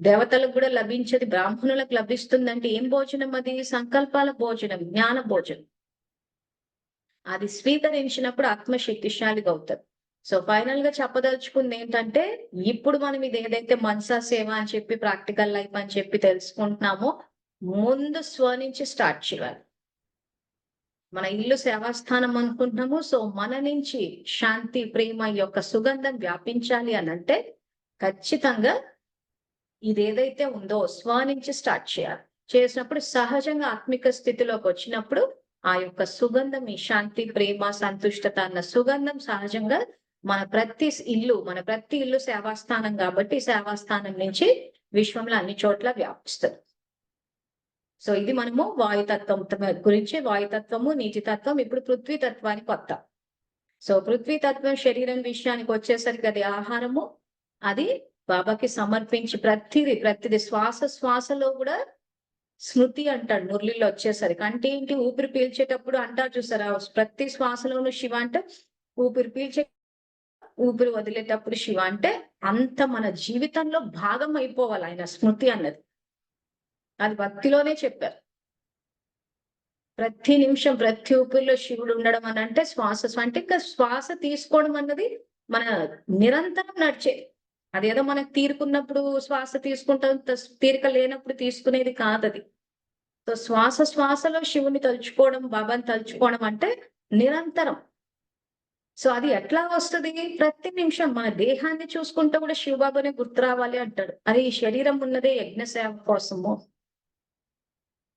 దేవతలకు కూడా లభించేది బ్రాహ్మణులకు లభిస్తుందంటే ఏం భోజనం? అది సంకల్పాల భోజనం, జ్ఞాన భోజనం. అది స్వీకరించినప్పుడు ఆత్మ శక్తిశాలిగా అవుతుంది. సో ఫైనల్ గా చెప్పదలుచుకుంది ఏంటంటే, ఇప్పుడు మనం ఇది ఏదైతే మనసా సేవ అని చెప్పి ప్రాక్టికల్ లైఫ్ అని చెప్పి తెలుసుకుంటున్నామో, ముందు స్వ నుంచి స్టార్ట్ చేయాలి. మన ఇల్లు సేవాస్థానం అనుకుంటున్నాము. సో మన నుంచి శాంతి, ప్రేమ యొక్క సుగంధం వ్యాపించాలి అని అంటే ఖచ్చితంగా ఇదేదైతే ఉందో స్వ నుంచి స్టార్ట్ చేయాలి. చేసినప్పుడు సహజంగా ఆత్మిక స్థితిలోకి వచ్చినప్పుడు ఆ యొక్క సుగంధం, ఈ శాంతి, ప్రేమ, సంతుష్టత అన్న సుగంధం సహజంగా మన ప్రతి ఇల్లు సేవాస్థానం కాబట్టి సేవాస్థానం నుంచి విశ్వంలో అన్ని చోట్ల వ్యాపిస్తుంది. సో ఇది మనము వాయుతత్వం గురించి, వాయుతత్వము, నీటితత్వం. ఇప్పుడు పృథ్వీ తత్వానికి వద్దాం. సో పృథ్వీ తత్వం శరీరం విషయానికి వచ్చేసరికి అది ఆహారము, అది బాబాకి సమర్పించి ప్రతిది శ్వాసలో కూడా స్మృతి అంటాడు మురళిలో వచ్చేసరికి. అంటే ఏంటి? ఊపిరి పీల్చేటప్పుడు అంటారు చూసారా, ప్రతి శ్వాసలోను శివ అంటే ఊపిరి పీల్చే, ఊపిరి వదిలేటప్పుడు శివ అంటే అంత మన జీవితంలో భాగం అయిపోవాలి ఆయన స్మృతి అన్నది. అది భక్తిలోనే చెప్పారు. ప్రతి నిమిషం ప్రతి ఊపిరిలో శివుడు ఉండడం అని అంటే అంటే ఇంకా శ్వాస తీసుకోవడం అన్నది మన నిరంతరం నడిచేది. అదేదో మనకు తీరుకున్నప్పుడు శ్వాస తీసుకుంటాం, తీరిక లేనప్పుడు తీసుకునేది కాదది. సో శ్వాసలో శివుని తలుచుకోవడం, బాబాని తలుచుకోవడం అంటే నిరంతరం. సో అది ఎట్లా వస్తుంది? ప్రతి నిమిషం మన దేహాన్ని చూసుకుంటూ కూడా శివబాబానే గుర్తు రావాలి అంటాడు. అది ఈ శరీరం ఉన్నదే యజ్ఞ సేవ కోసము.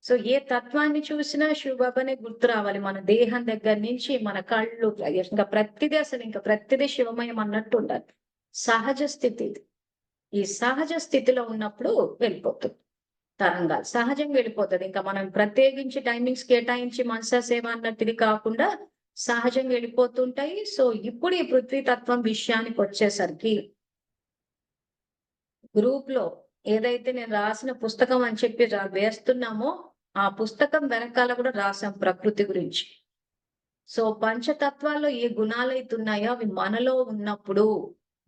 సో ఏ తత్వాన్ని చూసినా శివబాబానే గుర్తు రావాలి. మన దేహం దగ్గర నుంచి మన కళ్ళు, ఇంకా ప్రతిదీ, అసలు ఇంకా ప్రతిదీ శివమయం అన్నట్టు ఉండాలి. సహజ స్థితి. ఈ సహజ స్థితిలో ఉన్నప్పుడు వెళ్ళిపోతుంది తరంగాలు, సహజంగా వెళ్ళిపోతుంది. ఇంకా మనం ప్రత్యేకించి టైమింగ్స్ కేటాయించి మనసా సేవ అన్నట్టుది కాకుండా సహజంగా వెళ్ళిపోతుంటాయి. సో ఇప్పుడు ఈ పృథ్వీ తత్వం విషయానికి వచ్చేసరికి గ్రూప్ లో ఏదైతే నేను రాసిన పుస్తకం అని చెప్పి వేస్తున్నామో ఆ పుస్తకం వెనకాల కూడా రాసాం ప్రకృతి గురించి. సో పంచతత్వాల్లో ఏ గుణాలు ఉన్నాయో అవి మనలో ఉన్నప్పుడు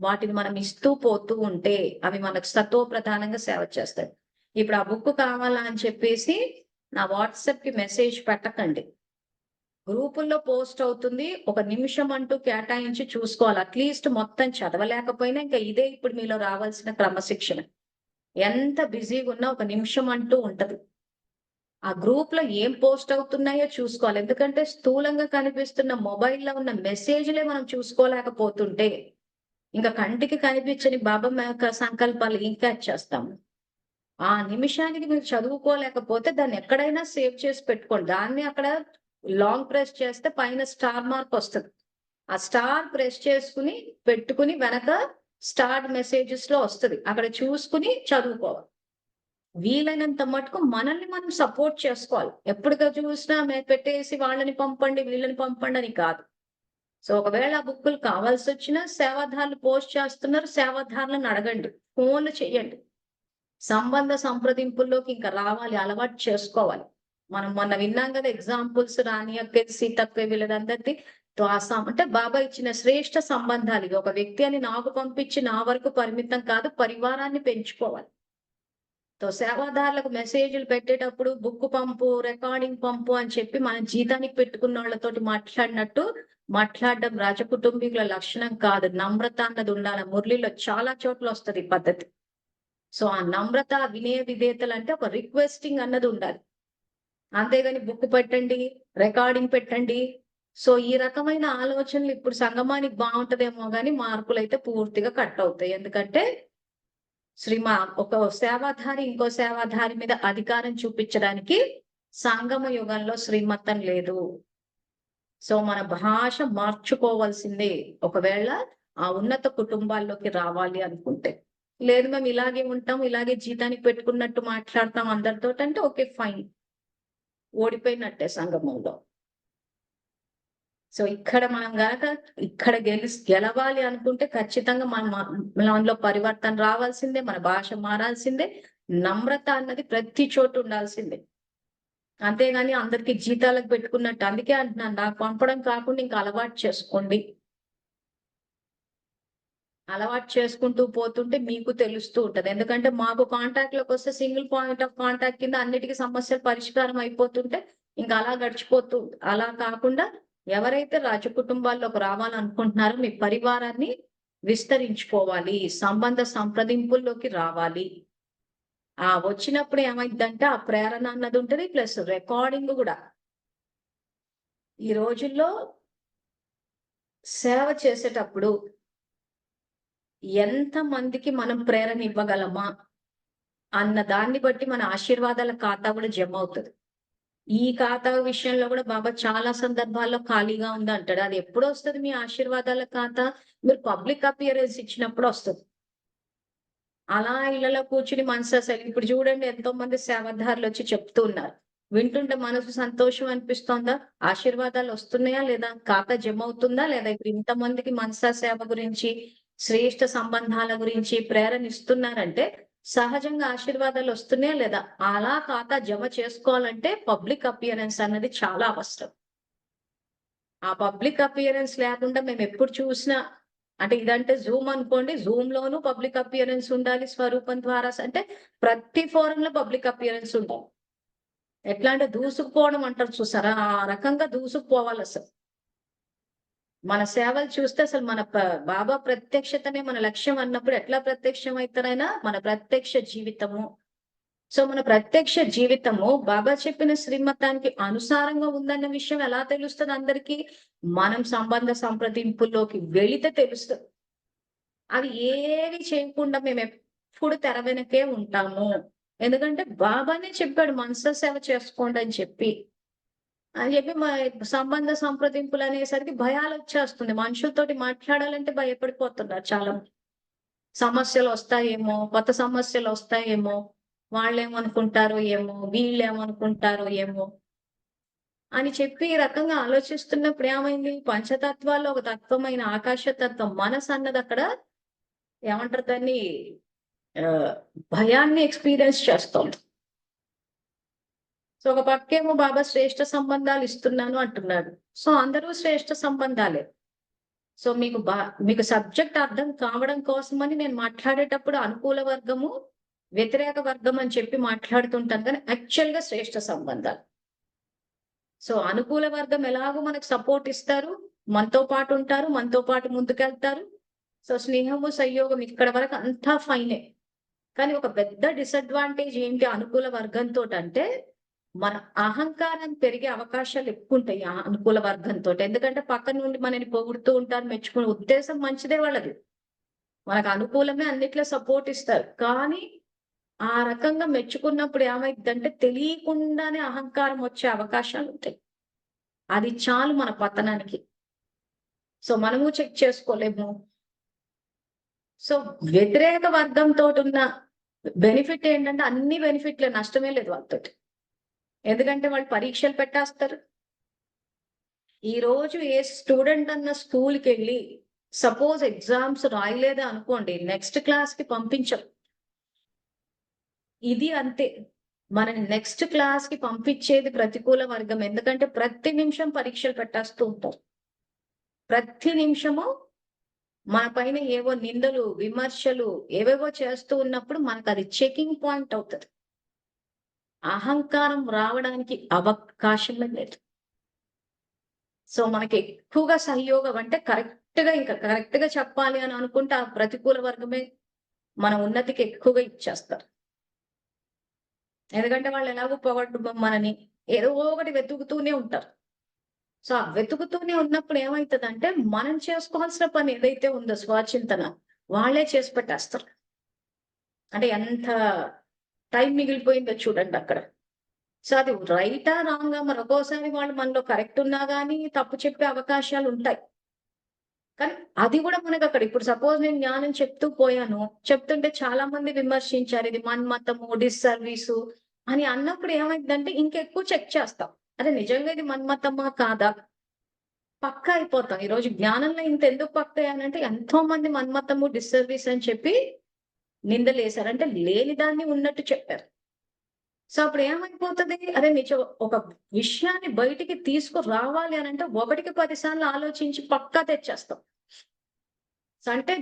వాటిని మనం ఇస్తూ పోతూ ఉంటే అవి మనకు సతో ప్రధానంగా సేవ చేస్తాయి. ఇప్పుడు ఆ బుక్ కావాలా అని చెప్పేసి నా వాట్సాప్ కి మెసేజ్ పెట్టకండి. గ్రూపుల్లో పోస్ట్ అవుతుంది, ఒక నిమిషం అంటూ కేటాయించి చూసుకోవాలి. అట్లీస్ట్ మొత్తం చదవలేకపోయినా ఇంకా ఇదే ఇప్పుడు మీలో రావాల్సిన క్రమశిక్షణ. ఎంత బిజీగా ఉన్నా ఒక నిమిషం అంటూ ఉంటది. ఆ గ్రూప్ లో ఏం పోస్ట్ అవుతున్నాయో చూసుకోవాలి. ఎందుకంటే స్థూలంగా కనిపిస్తున్న మొబైల్లో ఉన్న మెసేజ్లే మనం చూసుకోలేకపోతుంటే ఇంకా కంటికి కనిపించని బాబా యొక్క సంకల్పాలు ఏం క్యాచ్ చేస్తాము. ఆ నిమిషానికి మీరు చదువుకోలేకపోతే దాన్ని ఎక్కడైనా సేవ్ చేసి పెట్టుకోండి. దాన్ని అక్కడ లాంగ్ ప్రెస్ చేస్తే పైన స్టార్ మార్క్ వస్తుంది. ఆ స్టార్ ప్రెస్ చేసుకుని పెట్టుకుని వెనక స్టార్ట్ మెసేజెస్ లో వస్తుంది, అక్కడ చూసుకుని చదువుకోవాలి. వీలైనంత మటుకు మనల్ని మనం సపోర్ట్ చేసుకోవాలి. ఎప్పుడుగా చూసినా పెట్టేసి వాళ్ళని పంపండి వీళ్ళని పంపండి అని కాదు. సో ఒకవేళ ఆ బుక్కులు కావాల్సి వచ్చినా సేవాధారులు పోస్ట్ చేస్తున్నారు, సేవాధారులను అడగండి, ఫోన్లు చెయ్యండి. సంబంధ సంప్రదింపుల్లోకి ఇంకా రావాలి, అలవాటు చేసుకోవాలి. మనం మొన్న విన్నాం కదా ఎగ్జాంపుల్స్, రాణి అక్క, సీతక్క, వీళ్ళందరిది అంటే బాబా ఇచ్చిన శ్రేష్ఠ సంబంధాలు. ఒక వ్యక్తి అని నాకు పంపించి నా వరకు పరిమితం కాదు, పరివారాన్ని పెంచుకోవాలి. సేవాదారులకు మెసేజ్లు పెట్టేటప్పుడు బుక్ పంపు, రికార్డింగ్ పంపు అని చెప్పి మన జీతానికి పెట్టుకున్న వాళ్ళతోటి మాట్లాడినట్టు మాట్లాడడం రాజకుటుంబీకుల లక్షణం కాదు. నమ్రత అన్నది ఉండాలి. మురళిలో చాలా చోట్ల వస్తుంది ఈ పద్ధతి. సో ఆ నమ్రత, వినయ విధేయతలు అంటే ఒక రిక్వెస్టింగ్ అన్నది ఉండాలి. అంతేగాని బుక్ పెట్టండి, రికార్డింగ్ పెట్టండి. సో ఈ రకమైన ఆలోచనలు ఇప్పుడు సంగమానికి బాగుంటదేమో కానీ మార్కులు అయితే పూర్తిగా కట్ అవుతాయి. ఎందుకంటే ఒక సేవాధారి ఇంకో సేవాధారి మీద అధికారం చూపించడానికి సంగమ యుగంలో శ్రీమతం లేదు. సో మన భాష మార్చుకోవాల్సిందే ఒకవేళ ఆ ఉన్నత కుటుంబాల్లోకి రావాలి అనుకుంటే. లేదు మేము ఇలాగే ఉంటాం, ఇలాగే జీతానికి పెట్టుకున్నట్టు మాట్లాడతాం అందరితో అంటే ఓకే ఫైన్, ఓడిపోయినట్టే సంగమంలో. సో ఇక్కడ మనం గనక ఇక్కడ గెలవాలి అనుకుంటే ఖచ్చితంగా మనలో పరివర్తన రావాల్సిందే, మన భాష మారాల్సిందే, నమ్రత అన్నది ప్రతి చోటు ఉండాల్సిందే. అంతేగాని అందరికి జీతాలకు పెట్టుకున్నట్టు. అందుకే అంటున్నాను, నాకు పంపడం కాకుండా ఇంకా అలవాటు చేసుకోండి. అలవాటు చేసుకుంటూ పోతుంటే మీకు తెలుస్తూ ఉంటది. ఎందుకంటే మాకు కాంటాక్ట్ లోకి వస్తే సింగిల్ పాయింట్ ఆఫ్ కాంటాక్ట్ కింద అన్నిటికీ సమస్యలు పరిష్కారం అయిపోతుంటే ఇంకా అలా గడిచిపోతూ, అలా కాకుండా ఎవరైతే రాజ కుటుంబాల్లోకి రావాలనుకుంటున్నారో మీ పరివారాన్ని విస్తరించుకోవాలి, సంబంధ సంప్రదింపుల్లోకి రావాలి. ఆ వచ్చినప్పుడు ఏమైందంటే ఆ ప్రేరణ అన్నది ఉంటది, ప్లస్ రికార్డింగ్ కూడా. ఈ రోజుల్లో సేవ చేసేటప్పుడు ఎంత మందికి మనం ప్రేరణ ఇవ్వగలమా అన్న దాన్ని బట్టి మన ఆశీర్వాదాల ఖాతా కూడా జమ అవుతుంది. ఈ ఖాతా విషయంలో కూడా బాబా చాలా సందర్భాల్లో ఖాళీగా ఉంది అంటాడు. అది ఎప్పుడు వస్తుంది మీ ఆశీర్వాదాల ఖాతా? మీరు పబ్లిక్ అపియరెన్స్ ఇచ్చినప్పుడు వస్తుంది. అలా ఇళ్లలో కూర్చుని మనసు అసలు ఇప్పుడు చూడండి ఎంతో మంది సేవాదారులు వచ్చి చెప్తూ ఉన్నారు. వింటుంటే మనసు సంతోషం అనిపిస్తోందా? ఆశీర్వాదాలు వస్తున్నాయా లేదా? ఖాతా జమ అవుతుందా లేదా? ఇప్పుడు ఇంతమందికి మనసా సేవ గురించి, శ్రేష్ఠ సంబంధాల గురించి ప్రేరణ ఇస్తున్నారంటే సహజంగా ఆశీర్వాదాలు వస్తున్నాయా లేదా? అలా ఖాతా జమ చేసుకోవాలంటే పబ్లిక్ అపియరెన్స్ అన్నది చాలా అవసరం. ఆ పబ్లిక్ అపియరెన్స్ లేకుండా మేము ఎప్పుడు చూసినా అంటే ఇదంటే జూమ్ అనుకోండి. జూమ్ లోను పబ్లిక్ అపియరెన్స్ ఉండాలి. స్వరూపం ద్వారా అంటే ప్రతి ఫోరంలో పబ్లిక్ అపియరెన్స్ ఉండాలి. ఎట్లా అంటే దూసుకుపోవడం అంటారు చూసారా? ఆ రకంగా దూసుకుపోవాలసలు. మన సేవలు చూస్తే అసలు మన బాబా ప్రత్యక్షతనే మన లక్ష్యం అన్నప్పుడు ఎట్లా ప్రత్యక్షం అయితారైనా మన ప్రత్యక్ష జీవితము. సో మన ప్రత్యక్ష జీవితము బాబా చెప్పిన శ్రీమతానికి అనుసారంగా ఉందన్న విషయం ఎలా తెలుస్తుంది అందరికీ? మనం సంబంధ సంప్రదింపుల్లోకి వెళితే తెలుస్తుంది. అవి ఏవి చేయకుండా మేము ఎప్పుడు తెర వెనకే ఉంటాము. ఎందుకంటే బాబానే చెప్పాడు మనసా సేవ చేసుకోండి అని చెప్పి. సంబంధ సంప్రదింపులు అనేసరికి భయాలొచ్చేస్తుంది. మనుషులతోటి మాట్లాడాలంటే భయపడిపోతున్నారు చాలా మంది. సమస్యలొస్తాయేమో, కొత్త సమస్యలొస్తాయేమో, వాళ్ళేమనుకుంటారో ఏమో, వీళ్ళేమనుకుంటారో ఏమో అని చెప్పి ఈ రకంగా ఆలోచిస్తున్నప్పుడు ఏమైంది? పంచతత్వాల్లో ఒక తత్వమైన ఆకాశ తత్వం మనసన్నది అక్కడ ఏమంటారు దాన్ని ఆహ్, భయాన్ని ఎక్స్‌పీరియన్స్ చేస్తోంది. సో ఒక పక్కేమో బాబా శ్రేష్ఠ సంబంధాలు ఇస్తున్నాను అంటున్నాడు. సో అందరూ శ్రేష్ఠ సంబంధాలే. సో మీకు సబ్జెక్ట్ అర్థం కావడం కోసమని నేను మాట్లాడేటప్పుడు అనుకూల వర్గము, వ్యతిరేక వర్గం అని చెప్పి మాట్లాడుతుంటాను కానీ యాక్చువల్‌గా శ్రేష్ఠ సంబంధాలు. సో అనుకూల వర్గం ఎలాగో మనకు సపోర్ట్ ఇస్తారు. మనతో పాటు ఉంటారు. మనతో పాటు ముందుకెళ్తారు. సో స్నేహము, సంయోగం ఇక్కడ వరకు అంతా ఫైనే. కానీ ఒక పెద్ద డిసడ్వాంటేజ్ ఏంటి అనుకూల వర్గంతోటంటే, మన అహంకారం పెరిగే అవకాశాలు ఎక్కువుంటాయి ఆ అనుకూల వర్గంతోటి. ఎందుకంటే పక్కన నుండి మనల్ని పొగుడుతూ ఉంటారు, మెచ్చుకునే ఉద్దేశం మంచిదే వాళ్ళది. మనకు అనుకూలమే అన్నిట్లో సపోర్ట్ ఇస్తారు. కానీ ఆ రకంగా మెచ్చుకున్నప్పుడు ఏమైద్దంటే తెలియకుండానే అహంకారం వచ్చే అవకాశాలుంటాయి. అది చాలు మన పతనానికి. సో మనము చెక్ చేసుకోలేము. సో వ్యతిరేక వర్గంతోటున్న బెనిఫిట్ ఏంటంటే అన్ని బెనిఫిట్‌లే నష్టమే లేదు వాళ్ళతోటి. ఎందుకంటే వాళ్ళు పరీక్షలు పెట్టేస్తారు. ఈరోజు ఏ స్టూడెంట్ అన్న స్కూల్‌కెళ్ళి సపోజ్ ఎగ్జామ్స్ రాయలేదే అనుకోండి, నెక్స్ట్ క్లాస్‌కి పంపించరు. ఇది అంతే. మనని నెక్స్ట్ క్లాస్‌కి పంపించేది ప్రతికూల వర్గం. ఎందుకంటే ప్రతి నిమిషం పరీక్షలు పెట్టేస్తూ ఉంటారు. ప్రతి నిమిషము మన పైన ఏవో నిందలు, విమర్శలు ఏవేవో చేస్తూ ఉన్నప్పుడు మనకది చెకింగ్ పాయింట్ అవుతది. అహంకారం రావడానికి అవకాశమే లేదు. సో మనకి ఎక్కువగా సహయోగం అంటే కరెక్ట్‌గా చెప్పాలి అని అనుకుంటే ఆ ప్రతికూల వర్గమే మన ఉన్నతికి ఎక్కువగా ఇచ్చేస్తారు. ఎందుకంటే వాళ్ళు ఎలాగో మనని ఏదో ఒకటి వెతుకుతూనే ఉంటారు. సో ఆ వెతుకుతూనే ఉన్నప్పుడు ఏమైతదంటే మనం చేసుకోవాల్సిన పని ఏదైతే ఉందో స్వచింతన వాళ్ళే చేసి పెట్టేస్తారు. అంటే ఎంత టైం మిగిలిపోయిందో చూడండి అక్కడ. సో అది రైటా? రాంగా? మరి ఒక్కోసారి వాళ్ళు మనలో కరెక్ట్ ఉన్నా గాని తప్పు చెప్పే అవకాశాలుంటాయి. కానీ అది గూడా మనకక్కడ ఇప్పుడు సపోజ్ నేను జ్ఞానం చెప్తూ పోయాను. చెప్తుంటే చాలా మంది విమర్శించారు. ఇది మన్మతము, డిస్సర్వీసు అని అన్నప్పుడు ఏమైద్దంటే ఇంకెక్కువ చెక్ చేస్తాం. అరే నిజంగా ఇది మన్మతమా? కాదా? పక్కా అయిపోతాం. ఈరోజు జ్ఞానంలో ఇంతెందుకు పక్కా అయ్యానంటే ఎంతో మంది మన్మతము, డిస్సర్వీస్ అని చెప్పి నిందలేసారు. అంటే లేని దాన్ని ఉన్నట్టు చెప్పారు. సో అప్పుడు ఏమైపోతది? అరే నిజం ఒక విషయాన్ని బయటికి తీసుకురావాలి అనంటే ఒకటికి 10 సార్లు ఆలోచించి పక్కా తెచ్చేస్తాం. సో అంటే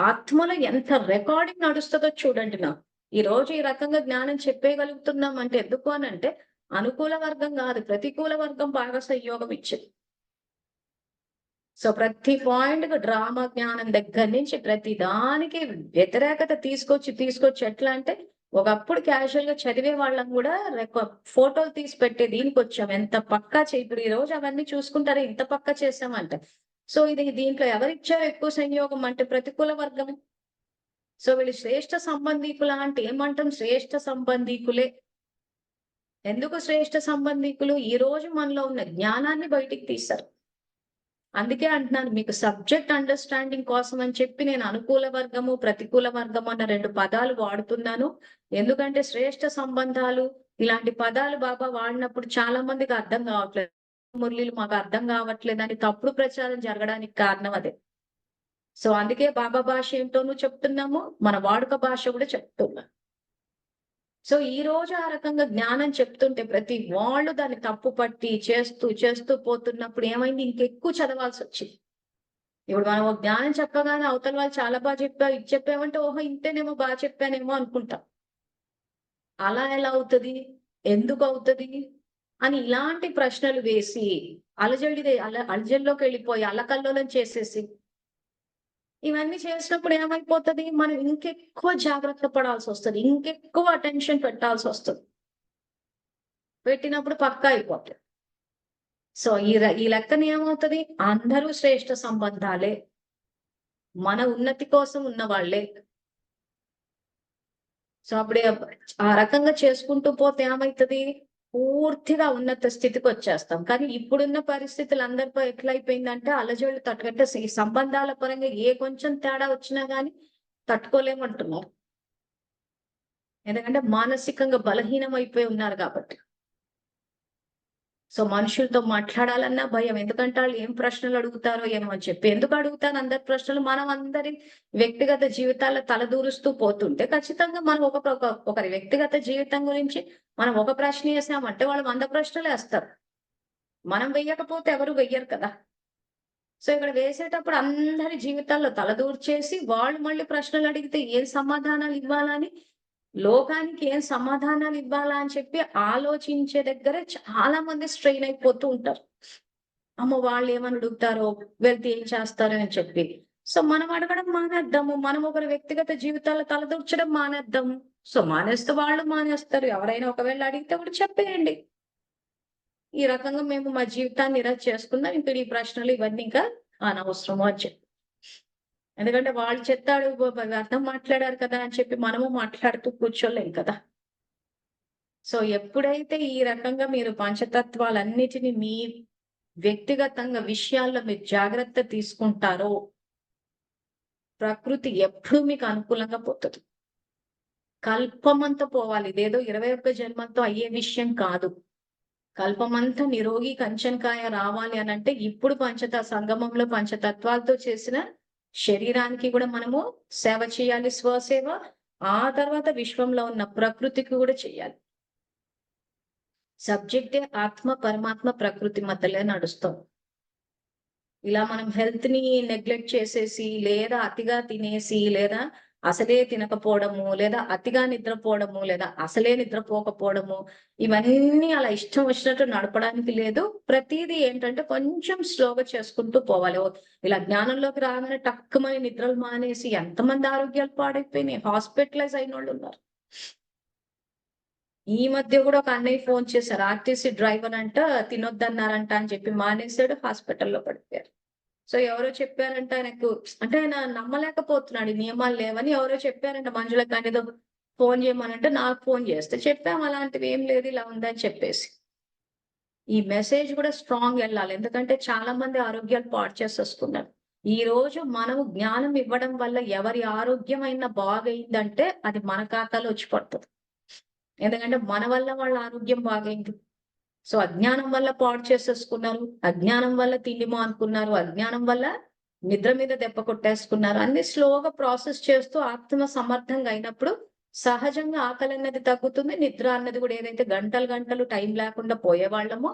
ఆత్మలో ఎంత రికార్డింగ్ నడుస్తదో చూడండి నాకు. ఈరోజు ఈ రకంగా జ్ఞానం చెప్పేయగలుగుతున్నాం అంటే ఎందుకు అనంటే అనుకూల వర్గం గాదు. ప్రతికూల వర్గం బాగా సంయోగం ఇచ్చింది. సో ప్రతి పాయింట్‌కి డ్రామా జ్ఞానం దగ్గర నుంచి ప్రతి దానికి వ్యతిరేకత తీసుకొచ్చి ఎట్లా అంటే ఒకప్పుడు క్యాజువల్‌గా చదివే వాళ్ళం గూడా ఫోటోలు తీసి పెట్టే దీనికొచ్చాం. ఎంత పక్కా ఇప్పుడు ఈరోజు అవన్నీ చూసుకుంటారా ఇంత పక్కా చేసామంట. సో దీంట్లో ఎవరిచ్చారు ఎక్కువ సంయోగం అంటే ప్రతికూల వర్గం. సో వీళ్ళు శ్రేష్ఠ సంబంధీకులా అంటే ఏమంటాం? శ్రేష్ఠ సంబంధీకులే. ఎందుకు శ్రేష్ఠ సంబంధీకులు? ఈరోజు మనలో ఉన్న జ్ఞానాన్ని బయటికి తీశారు. అందుకే అంటున్నాను, మీకు సబ్జెక్ట్ అండర్స్టాండింగ్ కోసం అని చెప్పి నేను అనుకూల వర్గము, ప్రతికూల వర్గము అన్న 2 పదాలు వాడుతున్నాను. ఎందుకంటే శ్రేష్ఠ సంబంధాలు ఇలాంటి పదాలు బాబా వాడినప్పుడు చాలా మందికి అర్థం కావట్లేదు. మురళీలు మాకు అర్థం కావట్లేదని తప్పుడు ప్రచారం జరగడానికి కారణం అదే. సో అందుకే బాబా భాష ఏంటోనూ చెప్తున్నాము, మన వాడుక భాష కూడా చెప్తున్నాం. సో ఈ రోజు ఆ రకంగా జ్ఞానం చెప్తుంటే ప్రతి వాళ్ళు దాన్ని తప్పు పట్టి చేస్తూ పోతున్నప్పుడు ఏమైంది, ఇంకెక్కువ చదవాల్సి వచ్చింది. ఇప్పుడు మనం ఒక జ్ఞానం చెప్పగానే అవతల వాళ్ళు చాలా బాగా చెప్పారు, ఇది చెప్పామంటే ఓహో ఇంతేనేమో బాగా చెప్పానేమో అనుకుంటాం. అలా ఎలా అవుతుంది, ఎందుకు అవుతుంది అని ఇలాంటి ప్రశ్నలు వేసి అలజడిలోకి వెళ్ళిపోయి అల్లకల్లోలం చేసేసి ఇవన్నీ చేసినప్పుడు ఏమైపోతుంది, మనం ఇంకెక్కువ జాగ్రత్త పడాల్సి వస్తుంది, ఇంకెక్కువ అటెన్షన్ పెట్టాల్సి వస్తుంది. పెట్టినప్పుడు పక్కా అయిపోతుంది. సో ఈ లెక్కన ఏమవుతుంది, అందరూ శ్రేష్ఠ సంబంధాలే, మన ఉన్నతి కోసం ఉన్న వాళ్ళే. సో అప్పుడే ఆ రకంగా చేసుకుంటూ పోతే ఏమవుతుంది, పూర్తిగా ఉన్నత స్థితికి వచ్చేస్తాం. కానీ ఇప్పుడున్న పరిస్థితులు అందరిపై ఎట్లయిపోయిందంటే అలజడులు తట్టుకుంటే ఈ సంబంధాల పరంగా ఏ కొంచెం తేడా వచ్చినా గానీ తట్టుకోలేమంటున్నారు. ఎందుకంటే మానసికంగా బలహీనం అయిపోయి ఉన్నారు కాబట్టి. సో మనుషులతో మాట్లాడాలన్నా భయం. ఎందుకంటే వాళ్ళు ఏం ప్రశ్నలు అడుగుతారో ఏమో అని చెప్పి. ఎందుకు అడుగుతారు అందరి ప్రశ్నలు? మనం అందరి వ్యక్తిగత జీవితాల్లో తలదూరుస్తూ పోతుంటే ఖచ్చితంగా మనం ఒకరి వ్యక్తిగత జీవితం గురించి మనం ఒక ప్రశ్న వేసామంటే వాళ్ళు 100 ప్రశ్నలు వేస్తారు. మనం వెయ్యకపోతే ఎవరు వెయ్యరు కదా. సో ఇక్కడ వేసేటప్పుడు అందరి జీవితాల్లో తలదూర్చేసి వాళ్ళు మళ్ళీ ప్రశ్నలు అడిగితే ఏం సమాధానాలు ఇవ్వాలని, లోకానికి ఏం సమాధానాలు ఇవ్వాలా అని చెప్పి ఆలోచించే దగ్గర చాలా మంది స్ట్రెయిన్ అయిపోతూ ఉంటారు. అమ్మో వాళ్ళు ఏమని అడుగుతారో, వెళ్తే ఏం చేస్తారో అని చెప్పి. సో మనం అడగడం మానేద్దాము. మనం ఒకరి వ్యక్తిగత జీవితాల్లో తలదూర్చడం మానేద్దాము. సో మానేస్తే వాళ్ళు మానేస్తారు. ఎవరైనా ఒకవేళ అడిగితే కూడా చెప్పేయండి. ఈ రకంగా మేము మా జీవితాన్ని ఇలా చేసుకుందాం. ఇప్పుడు ఈ ప్రశ్నలు ఇవన్నీ ఇంకా అనవసరము అని చెప్పి. ఎందుకంటే వాళ్ళు చెప్తాడు వ్యర్థం మాట్లాడారు కదా అని చెప్పి మనము మాట్లాడుతూ కూర్చోలేం కదా. సో ఎప్పుడైతే ఈ రకంగా మీరు పంచతత్వాలన్నిటిని మీ వ్యక్తిగతంగా విషయాల్లో మీరు జాగ్రత్త తీసుకుంటారో, ప్రకృతి ఎప్పుడు మీకు అనుకూలంగా పోతుంది. కల్పమంతా పోవాలి. ఇదేదో 21 జన్మలతో అయ్యే విషయం కాదు. కల్పమంతా నిరోగి కంచనకాయ రావాలి అనంటే ఇప్పుడు సంగమంలో పంచతత్వాలతో చేసిన శరీరానికి కూడా మనము సేవ చేయాలి, స్వసేవ. ఆ తర్వాత విశ్వంలో ఉన్న ప్రకృతికి కూడా చేయాలి. సబ్జెక్టే ఆత్మ, పరమాత్మ, ప్రకృతి మధ్యలో నడుస్తాం. ఇలా మనం హెల్త్ ని నెగ్లెక్ట్ చేసేసి, లేదా అతిగా తినేసి, లేదా అసలే తినకపోవడము, లేదా అతిగా నిద్రపోవడము, లేదా అసలే నిద్రపోకపోవడము, ఇవన్నీ అలా ఇష్టం వచ్చినట్టు నడపడానికి లేదు. ప్రతిదీ ఏంటంటే కొంచెం స్లోగా చేసుకుంటూ పోవాలి. ఇలా జ్ఞానంలోకి రాగానే టక్కుమని నిద్రలు మానేసి ఎంతమంది ఆరోగ్యాలు పాడైపోయినాయి, హాస్పిటలైజ్ అయిన వాళ్ళు ఉన్నారు. ఈ మధ్య కూడా ఒక అన్నయ్య ఫోన్ చేశారు, ఆర్టీసీ డ్రైవర్ అంట తినొద్దన్నారంట అని చెప్పి మానేశాడు, హాస్పిటల్లో పడిపోయారు. సో ఎవరో చెప్పారంట ఆయనకు, అంటే ఆయన నమ్మలేకపోతున్నాడు, నియమాలు లేవని. ఎవరో చెప్పారంట మంజులకి అనేదో ఫోన్ చేయమనంటే నాకు ఫోన్ చేస్తే చెప్పాం అలాంటివి ఏం లేదు ఇలా ఉందని చెప్పేసి. ఈ మెసేజ్ కూడా స్ట్రాంగ్ వెళ్ళాలి. ఎందుకంటే చాలా మంది ఆరోగ్యాలు పాడు చేసేసుకున్నారు. ఈ రోజు మనము జ్ఞానం ఇవ్వడం వల్ల ఎవరి ఆరోగ్యం అయినా బాగైందంటే అది మన ఖాతాలో వచ్చి పడుతుంది. ఎందుకంటే మన వల్ల వాళ్ళ ఆరోగ్యం బాగైంది. సో అజ్ఞానం వల్ల పాడు చేసేసుకున్నారు, అజ్ఞానం వల్ల తిండి మానుకున్నారు, అజ్ఞానం వల్ల నిద్ర మీద దెబ్బ కొట్టేసుకున్నారు. అన్ని స్లోగా ప్రాసెస్ చేస్తూ ఆత్మ సమర్థంగా అయినప్పుడు సహజంగా ఆకలి అన్నది తగ్గుతుంది. నిద్ర అన్నది కూడా ఏదైతే గంటలు గంటలు టైం లేకుండా పోయేవాళ్ళమో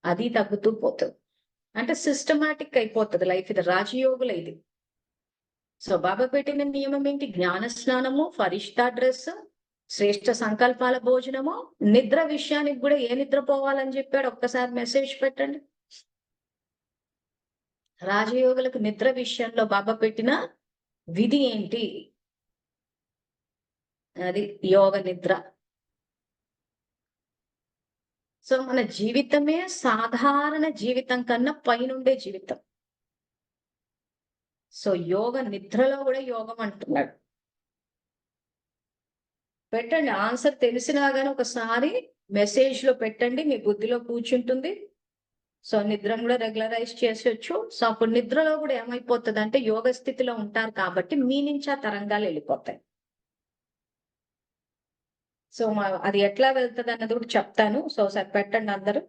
అది తగ్గుతూ పోతుంది. అంటే సిస్టమాటిక్ అయిపోతుంది లైఫ్. ఇది రాజయోగుల ఇది. సో బాబా పెట్టిన నియమం ఏంటి? జ్ఞాన స్నానము, ఫరిష్తా డ్రెస్, శ్రేష్ఠ సంకల్పాల భోజనము. నిద్ర విషయానికి కూడా ఏ నిద్ర పోవాలని చెప్పాడు ఒక్కసారి మెసేజ్ పెట్టండి. రాజయోగులకు నిద్ర విషయంలో బాబా పెట్టిన విధి ఏంటి? అది యోగ నిద్ర. సో మన జీవితమే సాధారణ జీవితం కన్నా పైనుండే జీవితం. సో యోగ నిద్రలో కూడా యోగం అంటున్నాడు. పెట్టండి, ఆన్సర్ తెలిసినా గానీ ఒకసారి మెసేజ్ లో పెట్టండి, మీ బుద్ధిలో కూర్చుంటుంది. సో నిద్రను కూడా రెగ్యులరైజ్ చేసొచ్చు. సో అప్పుడు నిద్రలో కూడా ఏమైపోతుంది అంటే యోగ స్థితిలో ఉంటారు కాబట్టి మీ నుంచి ఆ తరంగాలు వెళ్ళిపోతాయి. సో అది ఎట్లా వెళ్తుంది అన్నది కూడా చెప్తాను. సో ఒకసారి పెట్టండి అందరూ.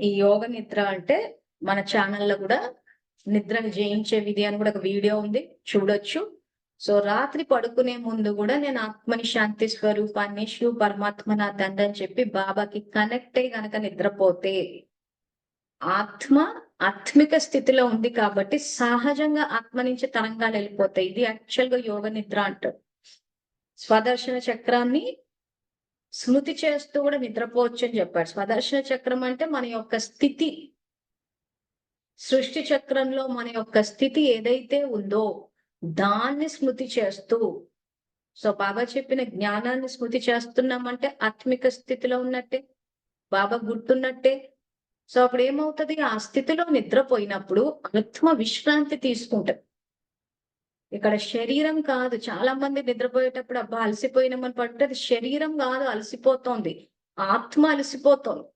ఈ యోగ నిద్ర అంటే మన ఛానల్లో కూడా నిద్రను జయించే విధి అని కూడా ఒక వీడియో ఉంది, చూడొచ్చు. సో రాత్రి పడుకునే ముందు కూడా నేను ఆత్మని శాంతి స్వరూపాన్ని శివ పరమాత్మ నా తండ్రి అని చెప్పి బాబాకి కనెక్ట్ అయ్యి గనక నిద్రపోతే ఆత్మ ఆత్మిక స్థితిలో ఉంది కాబట్టి సహజంగా ఆత్మ నుంచి తరంగాలు వెళ్ళిపోతాయి. ఇది యాక్చువల్ గా యోగ నిద్ర అంటారు. స్వదర్శన చక్రాన్ని స్మృతి చేస్తూ కూడా నిద్రపోవచ్చు అని చెప్పాడు. స్వదర్శన చక్రం అంటే మన యొక్క స్థితి, సృష్టి చక్రంలో మన యొక్క స్థితి ఏదైతే ఉందో దాన్ని స్మృతి చేస్తూ, సో బాబా చెప్పిన జ్ఞానాన్ని స్మృతి చేస్తున్నామంటే ఆత్మిక స్థితిలో ఉన్నట్టే, బాబా గుర్తున్నట్టే. సో అప్పుడు ఏమవుతుంది, ఆ స్థితిలో నిద్రపోయినప్పుడు ఆత్మ విశ్రాంతి తీసుకుంటది. ఇక్కడ శరీరం కాదు. చాలా మంది నిద్రపోయేటప్పుడు అబ్బా అలసిపోయినామని పట్టదు. శరీరం కాదు అలసిపోతోంది, ఆత్మ అలసిపోతోంది.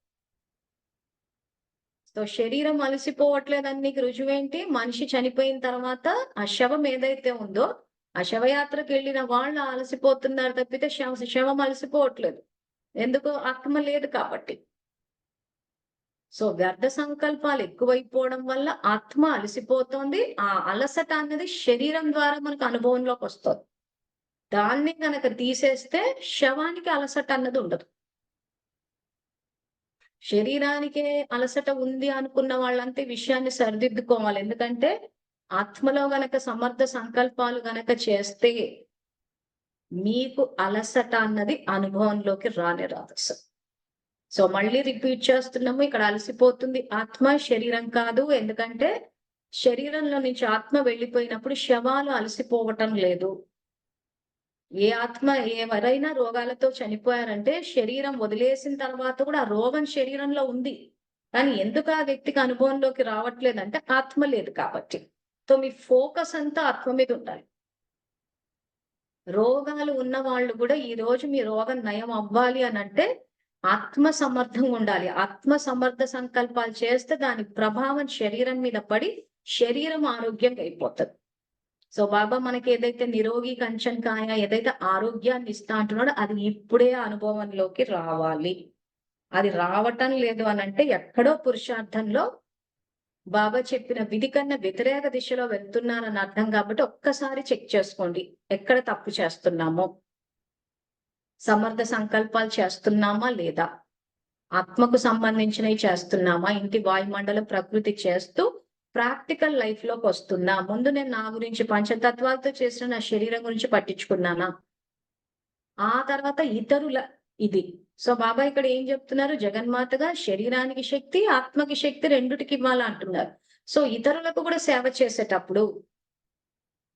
సో శరీరం అలసిపోవట్లేదని నీకు రుజువేంటి? మనిషి చనిపోయిన తర్వాత ఆ శవం ఏదైతే ఉందో ఆ శవయాత్రకు వెళ్ళిన వాళ్ళు అలసిపోతున్నారు తప్పితే శవం అలసిపోవట్లేదు. ఎందుకు? ఆత్మ లేదు కాబట్టి. సో వ్యర్థ సంకల్పాలు ఎక్కువైపోవడం వల్ల ఆత్మ అలసిపోతుంది. ఆ అలసట అన్నది శరీరం ద్వారా మనకు అనుభవంలోకి వస్తుంది. దాన్ని కనుక తీసేస్తే శవానికి అలసట అన్నది ఉండదు. శరీరానికే అలసట ఉంది అనుకున్న వాళ్ళంతా ఈ విషయాన్ని సరిదిద్దుకోవాలి. ఎందుకంటే ఆత్మలో గనక సమర్థ సంకల్పాలు గనక చేస్తే మీకు అలసట అన్నది అనుభవంలోకి రానే రాదు. సో మళ్ళీ రిపీట్ చేస్తున్నాము, ఇక్కడ అలసిపోతుంది ఆత్మ, శరీరం కాదు. ఎందుకంటే శరీరంలో నుంచి ఆత్మ వెళ్ళిపోయినప్పుడు శవాలు అలసిపోవటం లేదు. ఏ ఆత్మ ఎవరైనా రోగాలతో చనిపోయారంటే శరీరం వదిలేసిన తర్వాత కూడా ఆ రోగం శరీరంలో ఉంది. కానీ ఎందుకు ఆ వ్యక్తికి అనుభవంలోకి రావట్లేదంటే ఆత్మ లేదు కాబట్టి. సో మీ ఫోకస్ అంతా ఆత్మ మీద ఉండాలి. రోగాలు ఉన్న వాళ్ళు కూడా ఈ రోజు మీ రోగం నయం అవ్వాలి అని అంటే ఆత్మ సమర్థంగా ఉండాలి. ఆత్మ సమర్థ సంకల్పాలు చేస్తే దాని ప్రభావం శరీరం మీద పడి శరీరం ఆరోగ్యంగా అయిపోతుంది. సో బాబా మనకి ఏదైతే నిరోగి కంచన్ కాయ ఏదైతే ఆరోగ్యాన్ని ఇస్తా అంటున్నాడో అది ఇప్పుడే అనుభవంలోకి రావాలి. అది రావటం లేదు అని అంటే ఎక్కడో పురుషార్థంలో బాబా చెప్పిన విధి కన్నా వ్యతిరేక దిశలో వెళ్తున్నారని అర్థం. కాబట్టి ఒక్కసారి చెక్ చేసుకోండి ఎక్కడ తప్పు చేస్తున్నామో. సమర్థ సంకల్పాలు చేస్తున్నామా లేదా, ఆత్మకు సంబంధించినవి చేస్తున్నామా, ఇంటి వాయుమండలం ప్రకృతి చేస్తూ ప్రాక్టికల్ లైఫ్ లోకి వస్తున్నా. ముందు నేను నా గురించి పంచతత్వాలతో చేసిన నా శరీరం గురించి పట్టించుకున్నానా, ఆ తర్వాత ఇతరుల ఇది. సో బాబా ఇక్కడ ఏం చెప్తున్నారు, జగన్మాతగా శరీరానికి శక్తి ఆత్మకి శక్తి రెండుటికి ఇవ్వాలా అంటున్నారు. సో ఇతరులకు కూడా సేవ చేసేటప్పుడు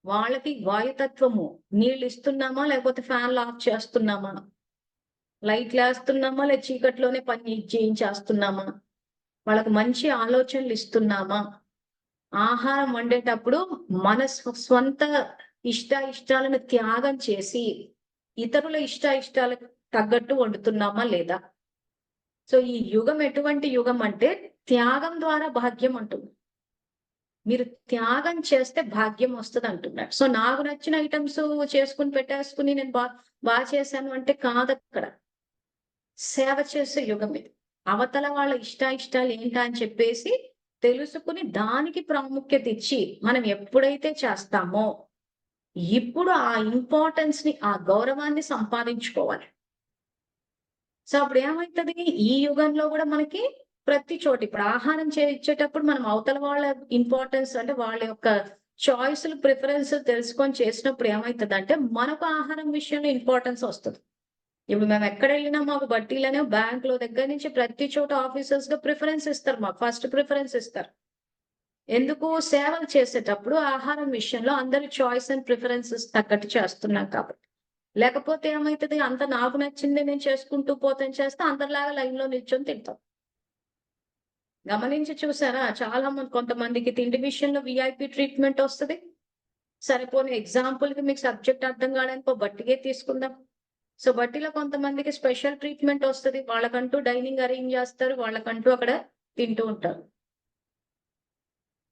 వాళ్ళకి వాయుతత్వము నీళ్ళు ఇస్తున్నామా లేకపోతే ఫ్యాన్లు ఆఫ్ చేస్తున్నామా, లైట్లు వేస్తున్నామా లేదా చీకట్లోనే పని చేయించేస్తున్నామా, వాళ్ళకి మంచి ఆలోచనలు ఇస్తున్నామా, ఆహారం వండేటప్పుడు మన స్వంత ఇష్టాలను త్యాగం చేసి ఇతరుల ఇష్టాలకు తగ్గట్టు వండుతున్నామా లేదా. సో ఈ యుగం ఎటువంటి యుగం అంటే త్యాగం ద్వారా భాగ్యం అంటుంది. మీరు త్యాగం చేస్తే భాగ్యం వస్తుంది అంటున్నాడు. సో నాకు నచ్చిన ఐటమ్స్ చేసుకుని పెట్టేసుకుని నేను బాగా చేశాను అంటే కాదు. అక్కడ సేవ చేసే యుగం ఇది. అవతల వాళ్ళ ఇష్టాలు ఏంటా అని చెప్పేసి తెలుసుకుని దానికి ప్రాముఖ్యత ఇచ్చి మనం ఎప్పుడైతే చేస్తామో ఇప్పుడు ఆ ఇంపార్టెన్స్ ని ఆ గౌరవాన్ని సంపాదించుకోవాలి. సో అప్పుడు ఏమవుతుంది, ఈ యుగంలో కూడా మనకి ప్రతి చోట ఇప్పుడు ఆహారం ఇచ్చేటప్పుడు మనం అవతల వాళ్ళ ఇంపార్టెన్స్ అంటే వాళ్ళ యొక్క చాయిస్లు ప్రిఫరెన్స్ తెలుసుకొని చేసినప్పుడు ఏమవుతుందంటే మనకు ఆహారం విషయంలో ఇంపార్టెన్స్ వస్తుంది. ఇప్పుడు మేము ఎక్కడ వెళ్ళినా మాకు బట్టీలనే బ్యాంకులో దగ్గర నుంచి ప్రతి చోట ఆఫీసర్స్ గా ప్రిఫరెన్స్ ఇస్తారు, మాకు ఫస్ట్ ప్రిఫరెన్స్ ఇస్తారు. ఎందుకు? సేవలు చేసేటప్పుడు ఆహారం విషయంలో అందరి చాయిస్ అండ్ ప్రిఫరెన్సెస్ తగ్గట్టు చేస్తున్నాం కాబట్టి. లేకపోతే ఏమవుతుంది, అంత నాకు నచ్చింది నేను చేసుకుంటూ పోతాను చేస్తే అందరిలాగా లైన్ లో నిల్చొని తింటాం. గమనించి చూసారా? చాలా మంది, కొంతమందికి తిండి విషయంలో విఐపి ట్రీట్మెంట్ వస్తుంది. సరిపోని ఎగ్జాంపుల్ కి మీకు సబ్జెక్ట్ అర్థం కావడానికి బట్టిగే తీసుకుందాం. సో బట్టిలో కొంతమందికి స్పెషల్ ట్రీట్మెంట్ వస్తుంది, వాళ్ళకంటూ డైనింగ్ అరేంజ్ చేస్తారు, వాళ్ళకంటూ అక్కడ తింటూ ఉంటారు.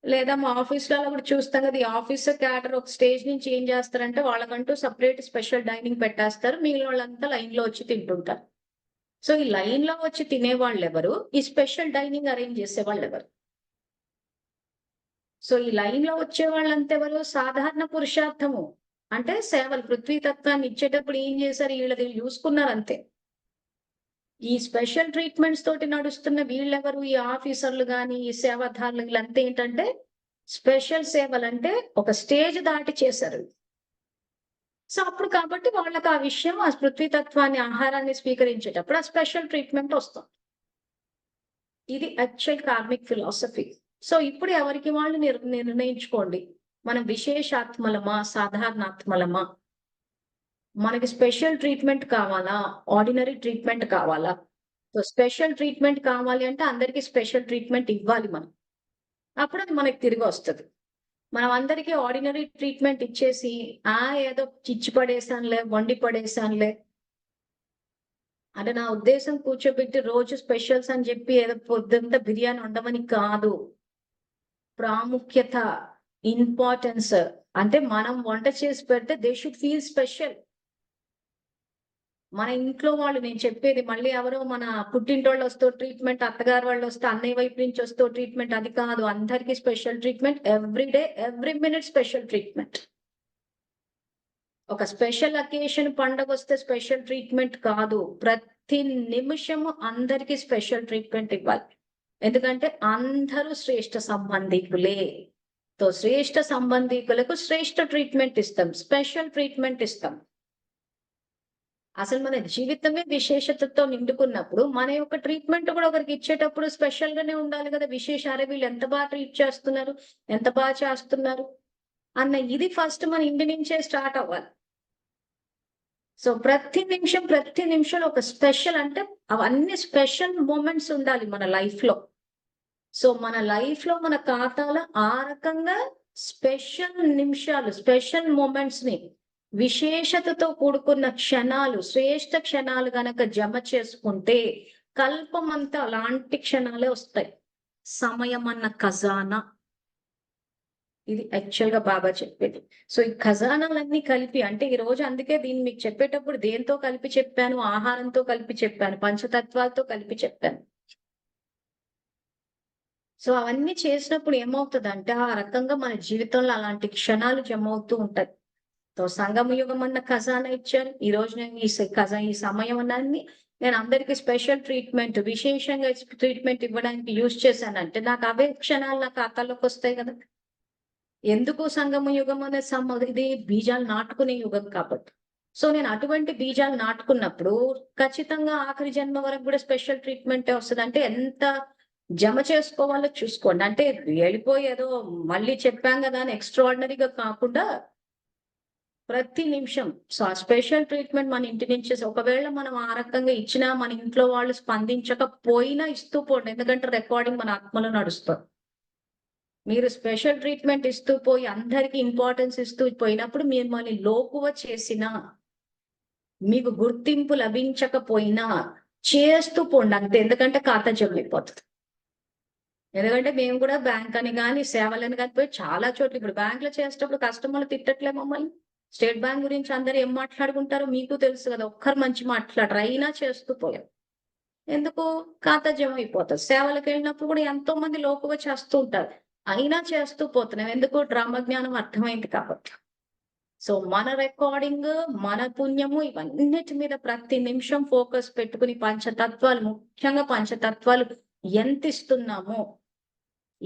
లేదా మా ఆఫీస్లలో కూడా చూస్తాం కదా, ఈ ఆఫీసర్ క్యాడర్ ఒక స్టేజ్ నుంచి ఏం చేస్తారంటే వాళ్ళకంటూ సపరేట్ స్పెషల్ డైనింగ్ పెట్టేస్తారు, మిగిలిన వాళ్ళంతా లైన్ లో వచ్చి తింటుంటారు. సో ఈ లైన్ లో వచ్చి తినేవాళ్ళు ఎవరు, ఈ స్పెషల్ డైనింగ్ అరేంజ్ చేసే వాళ్ళు ఎవరు? సో ఈ లైన్ లో వచ్చే వాళ్ళంతెవరు? సాధారణ పురుషార్థము అంటే సేవలు, పృథ్వీతత్వాన్ని ఇచ్చేటప్పుడు ఏం చేశారు, వీళ్ళు చూసుకున్నారు అంతే. ఈ స్పెషల్ ట్రీట్మెంట్స్ తోటి నడుస్తున్న వీళ్ళెవరు? ఈ ఆఫీసర్లు గాని, ఈ సేవాదారులు, వీళ్ళంతా ఏంటంటే స్పెషల్ సేవలు అంటే ఒక స్టేజ్ దాటి చేశారు. సో అప్పుడు కాబట్టి వాళ్ళకి ఆ విషయం, ఆ పృథ్వీతత్వాన్ని, ఆహారాన్ని స్వీకరించేటప్పుడు ఆ స్పెషల్ ట్రీట్మెంట్ వస్తుంది. ఇది యాక్చువల్ కార్మిక్ ఫిలాసఫీ. సో ఇప్పుడు ఎవరికి వాళ్ళు నిర్ణయించుకోండి, మనం విశేషాత్మలమా, సాధారణాత్మలమా? మనకి స్పెషల్ ట్రీట్మెంట్ కావాలా, ఆర్డినరీ ట్రీట్మెంట్ కావాలా? సో స్పెషల్ ట్రీట్మెంట్ కావాలి అంటే అందరికి స్పెషల్ ట్రీట్మెంట్ ఇవ్వాలి మనం. అప్పుడు అది మనకి తిరిగి వస్తుంది. మనం అందరికీ ఆర్డినరీ ట్రీట్మెంట్ ఇచ్చేసి ఏదో చిచ్చి పడేసానులే, వండి పడేసానులే అంటే, నా ఉద్దేశం కూర్చోబెట్టి రోజు స్పెషల్స్ అని చెప్పి ఏదో పొద్దుంతా బిర్యానీ వండమని కాదు. ప్రాముఖ్యత, ఇంపార్టెన్స్ అంటే మనం వంట చేసి పెడితే దే షుడ్ ఫీల్ స్పెషల్. మన ఇంట్లో వాళ్ళు, నేను చెప్పేది మళ్ళీ ఎవరో మన పుట్టింటోళ్ళు వస్తూ ట్రీట్మెంట్, అత్తగారు వాళ్ళు వస్తే అన్నయ్య వైపు నుంచి వస్తూ ట్రీట్మెంట్, అది కాదు. అందరికీ special treatment, every day, every minute special treatment. ఒక స్పెషల్ అకేషన్, పండగ వస్తే స్పెషల్ ట్రీట్మెంట్ కాదు. ప్రతి నిమిషము అందరికీ స్పెషల్ ట్రీట్మెంట్ ఇవ్వాలి. ఎందుకంటే అందరూ శ్రేష్ఠ సంబంధికులే. తో శ్రేష్ఠ సంబంధికులకు శ్రేష్ఠ ట్రీట్మెంట్ ఇస్తాం, స్పెషల్ ట్రీట్మెంట్ ఇస్తాం. అసలు మన జీవితమే విశేషతతో నిండుకున్నప్పుడు మన యొక్క ట్రీట్మెంట్ కూడా ఒకరికి ఇచ్చేటప్పుడు స్పెషల్ గానే ఉండాలి కదా. విశేషాలు వీళ్ళు ఎంత బాగా ట్రీట్ చేస్తున్నారు, ఎంత బాగా చేస్తున్నారు అన్న ఇది ఫస్ట్ మన ఇంటి నుంచే స్టార్ట్ అవ్వాలి. సో ప్రతి నిమిషం ఒక స్పెషల్, అంటే అవన్నీ స్పెషల్ మూమెంట్స్ ఉండాలి మన లైఫ్ లో. సో మన లైఫ్ లో, మన ఖాతాలో ఆ రకంగా స్పెషల్ నిమిషాలు, స్పెషల్ మూమెంట్స్ ని, విశేషతతో కూడుకున్న క్షణాలు, శ్రేష్ఠ క్షణాలు గనక జమ చేసుకుంటే కల్పమంతా అలాంటి క్షణాలే వస్తాయి. సమయం అన్న ఖజానా, ఇది యాక్చువల్ గా బాబా చెప్పేది. సో ఈ ఖజానాలన్నీ కలిపి, అంటే ఈ రోజు అందుకే దీన్ని మీకు చెప్పేటప్పుడు దేంతో కలిపి చెప్పాను, ఆహారంతో కలిపి చెప్పాను, పంచతత్వాలతో కలిపి చెప్పాను. సో అవన్నీ చేసినప్పుడు ఏమవుతుందంటే ఆ రకంగా మన జీవితంలో అలాంటి క్షణాలు జమ అవుతూ ఉంటాయి. సో సంగమ యుగం అన్న ఖజానా ఇచ్చారు. ఈ రోజు నేను ఈ సమయం అన్నాన్ని నేను అందరికి స్పెషల్ ట్రీట్మెంట్, విశేషంగా ట్రీట్మెంట్ ఇవ్వడానికి యూజ్ చేశానంటే నాకు అవే క్షణాలు నా ఖాతాలోకి వస్తాయి కదా. ఎందుకు సంగమ యుగం అనే ఇది బీజాలు నాటుకునే యుగం కాబట్టి. సో నేను అటువంటి బీజాలు నాటుకున్నప్పుడు ఖచ్చితంగా ఆఖరి జన్మ వరకు కూడా స్పెషల్ ట్రీట్మెంటే వస్తుంది. అంటే ఎంత జమ చేసుకోవాలో చూసుకోండి. అంటే వెళ్ళిపోయి ఏదో మళ్ళీ చెప్పాం కదా అని ఎక్స్ట్రాడినరీగా కాకుండా ప్రతి నిమిషం. సో ఆ స్పెషల్ ట్రీట్మెంట్ మన ఇంటి నుంచి, ఒకవేళ మనం ఆ రకంగా ఇచ్చినా మన ఇంట్లో వాళ్ళు స్పందించకపోయినా ఇస్తూ పోండి. ఎందుకంటే రికార్డింగ్ మన ఆత్మలో నడుస్తుంది. మీరు స్పెషల్ ట్రీట్మెంట్ ఇస్తూ పోయి అందరికి ఇంపార్టెన్స్ ఇస్తూ పోయినప్పుడు మిమ్మల్ని లోకువ చేసినా, మీకు గుర్తింపు లభించకపోయినా చేస్తూ పోండి అంతే. ఎందుకంటే ఖాతా జమ అయిపోతుంది. ఎందుకంటే మేము కూడా బ్యాంక్ అని కానీ, సేవలని కానీ పోయి చాలా చోట్ల, ఇప్పుడు బ్యాంక్ లో చేసేటప్పుడు కస్టమర్లు తిట్టట్లే మమ్మల్ని. స్టేట్ బ్యాంక్ గురించి అందరు ఏం మాట్లాడుకుంటారో మీకు తెలుసు కదా. ఒక్కరు మంచి మాట్లాడరు, అయినా చేస్తూ పోయాం. ఎందుకు? ఖాతా జమ అయిపోతుంది. సేవలకు వెళ్ళినప్పుడు కూడా ఎంతో మంది లోకుగా చేస్తూ ఉంటారు, అయినా చేస్తూ పోతున్నాం. ఎందుకు? డ్రామా జ్ఞానం అర్థమైంది కాబట్టి. సో మన రికార్డింగ్, మన పుణ్యము, ఇవన్నిటి మీద ప్రతి నిమిషం ఫోకస్ పెట్టుకుని పంచతత్వాలు, ముఖ్యంగా పంచతత్వాలు ఎంత ఇస్తున్నామో,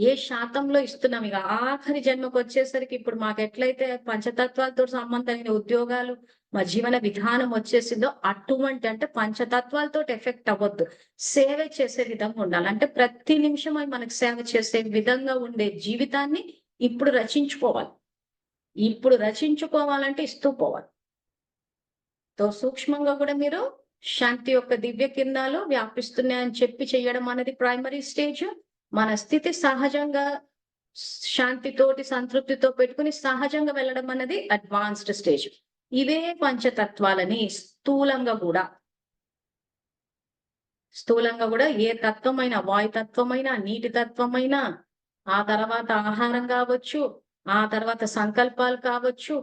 ఏ శాతంలో ఇస్తున్నాం. ఇక ఆఖరి జన్మకు వచ్చేసరికి ఇప్పుడు మాకు ఎట్లయితే పంచతత్వాలతో సంబంధమైన ఉద్యోగాలు, మా జీవన విధానం వచ్చేసిందో అటువంటి అంటే పంచతత్వాలతో ఎఫెక్ట్ అవ్వద్దు. సేవ చేసే విధంగా ఉండాలి. అంటే ప్రతి నిమిషం అవి మనకు సేవ చేసే విధంగా ఉండే జీవితాన్ని ఇప్పుడు రచించుకోవాలి. ఇప్పుడు రచించుకోవాలంటే ఇస్తూ పోవాలి. సూక్ష్మంగా కూడా మీరు శాంతి యొక్క దివ్య కిరణాలు వ్యాపిస్తున్నాయని చెప్పి చేయడం అనేది ప్రైమరీ స్టేజ్. మన స్థితి సహజంగా శాంతితోటి సంతృప్తితో పెట్టుకుని సహజంగా వెళ్ళడం అనేది అడ్వాన్స్డ్ స్టేజ్. ఇవే పంచతత్వాలని స్థూలంగా కూడా ఏ తత్వమైన, వాయుతత్వమైన, నీటి తత్వమైన, ఆ తర్వాత ఆహారం కావచ్చు, ఆ తర్వాత సంకల్పాలు కావచ్చు,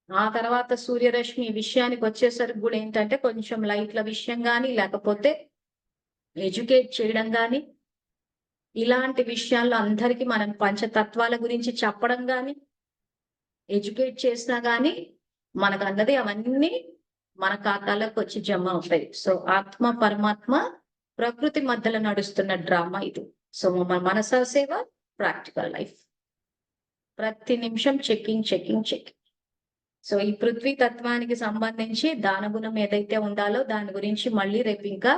ఆ తర్వాత సూర్యరశ్మి విషయానికి వచ్చేసరికి కూడా ఏంటంటే కొంచెం లైట్ల విషయం కానీ, లేకపోతే ఎడ్యుకేట్ చేయడం కానీ, ఇలాంటి విషయాల్లో అందరికీ మనం పంచతత్వాల గురించి చెప్పడం కానీ, ఎడ్యుకేట్ చేసినా కానీ మనకు అన్నది అవన్నీ మన ఖాతాలోకి వచ్చి జమ అవుతాయి. సో ఆత్మ పరమాత్మ ప్రకృతి మధ్యలో నడుస్తున్న డ్రామా ఇది. సో మన మనసా సేవ, ప్రాక్టికల్ లైఫ్. ప్రతి నిమిషం చెకింగ్. సో ఈ పృథ్వీ తత్వానికి సంబంధించి దానగుణం ఏదైతే ఉండాలో దాని గురించి మళ్ళీ రేపు ఇంకా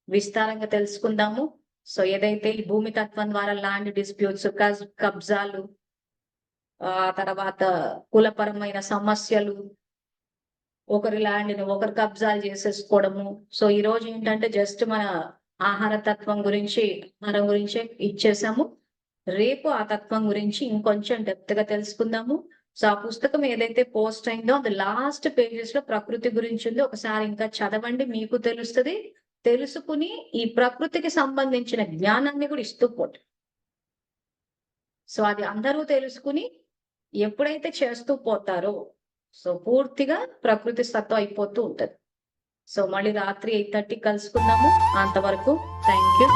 విస్తారంగా తెలుసుకుందాము. సో ఏదైతే ఈ భూమి తత్వం ద్వారా ల్యాండ్ డిస్ప్యూట్స్, కబ్జాలు, ఆ తర్వాత కులపరమైన సమస్యలు, ఒకరి ల్యాండ్ని ఒకరు కబ్జాలు చేసేసుకోవడము. సో ఈ రోజు ఏంటంటే జస్ట్ మన ఆహార తత్వం గురించి, ఆహారం గురించే ఇచ్చేసాము. రేపు ఆ తత్వం గురించి ఇంకొంచెం డెప్త్ గా తెలుసుకుందాము. సో ఆ పుస్తకం ఏదైతే పోస్ట్ అయిందో అది లాస్ట్ పేజెస్ లో ప్రకృతి గురించి ఉంది. ఒకసారి ఇంకా చదవండి, మీకు తెలుస్తుంది. తెలుసుకుని ఈ ప్రకృతికి సంబంధించిన జ్ఞానాన్ని కూడా ఇస్తూ పోటు. సో అది అందరూ తెలుసుకుని ఎప్పుడైతే చేస్తూ పోతారో సో పూర్తిగా ప్రకృతి సత్వం అయిపోతూ ఉంటది. సో మళ్ళీ రాత్రి 8:30 కలుసుకుందాము. అంతవరకు థ్యాంక్ యూ.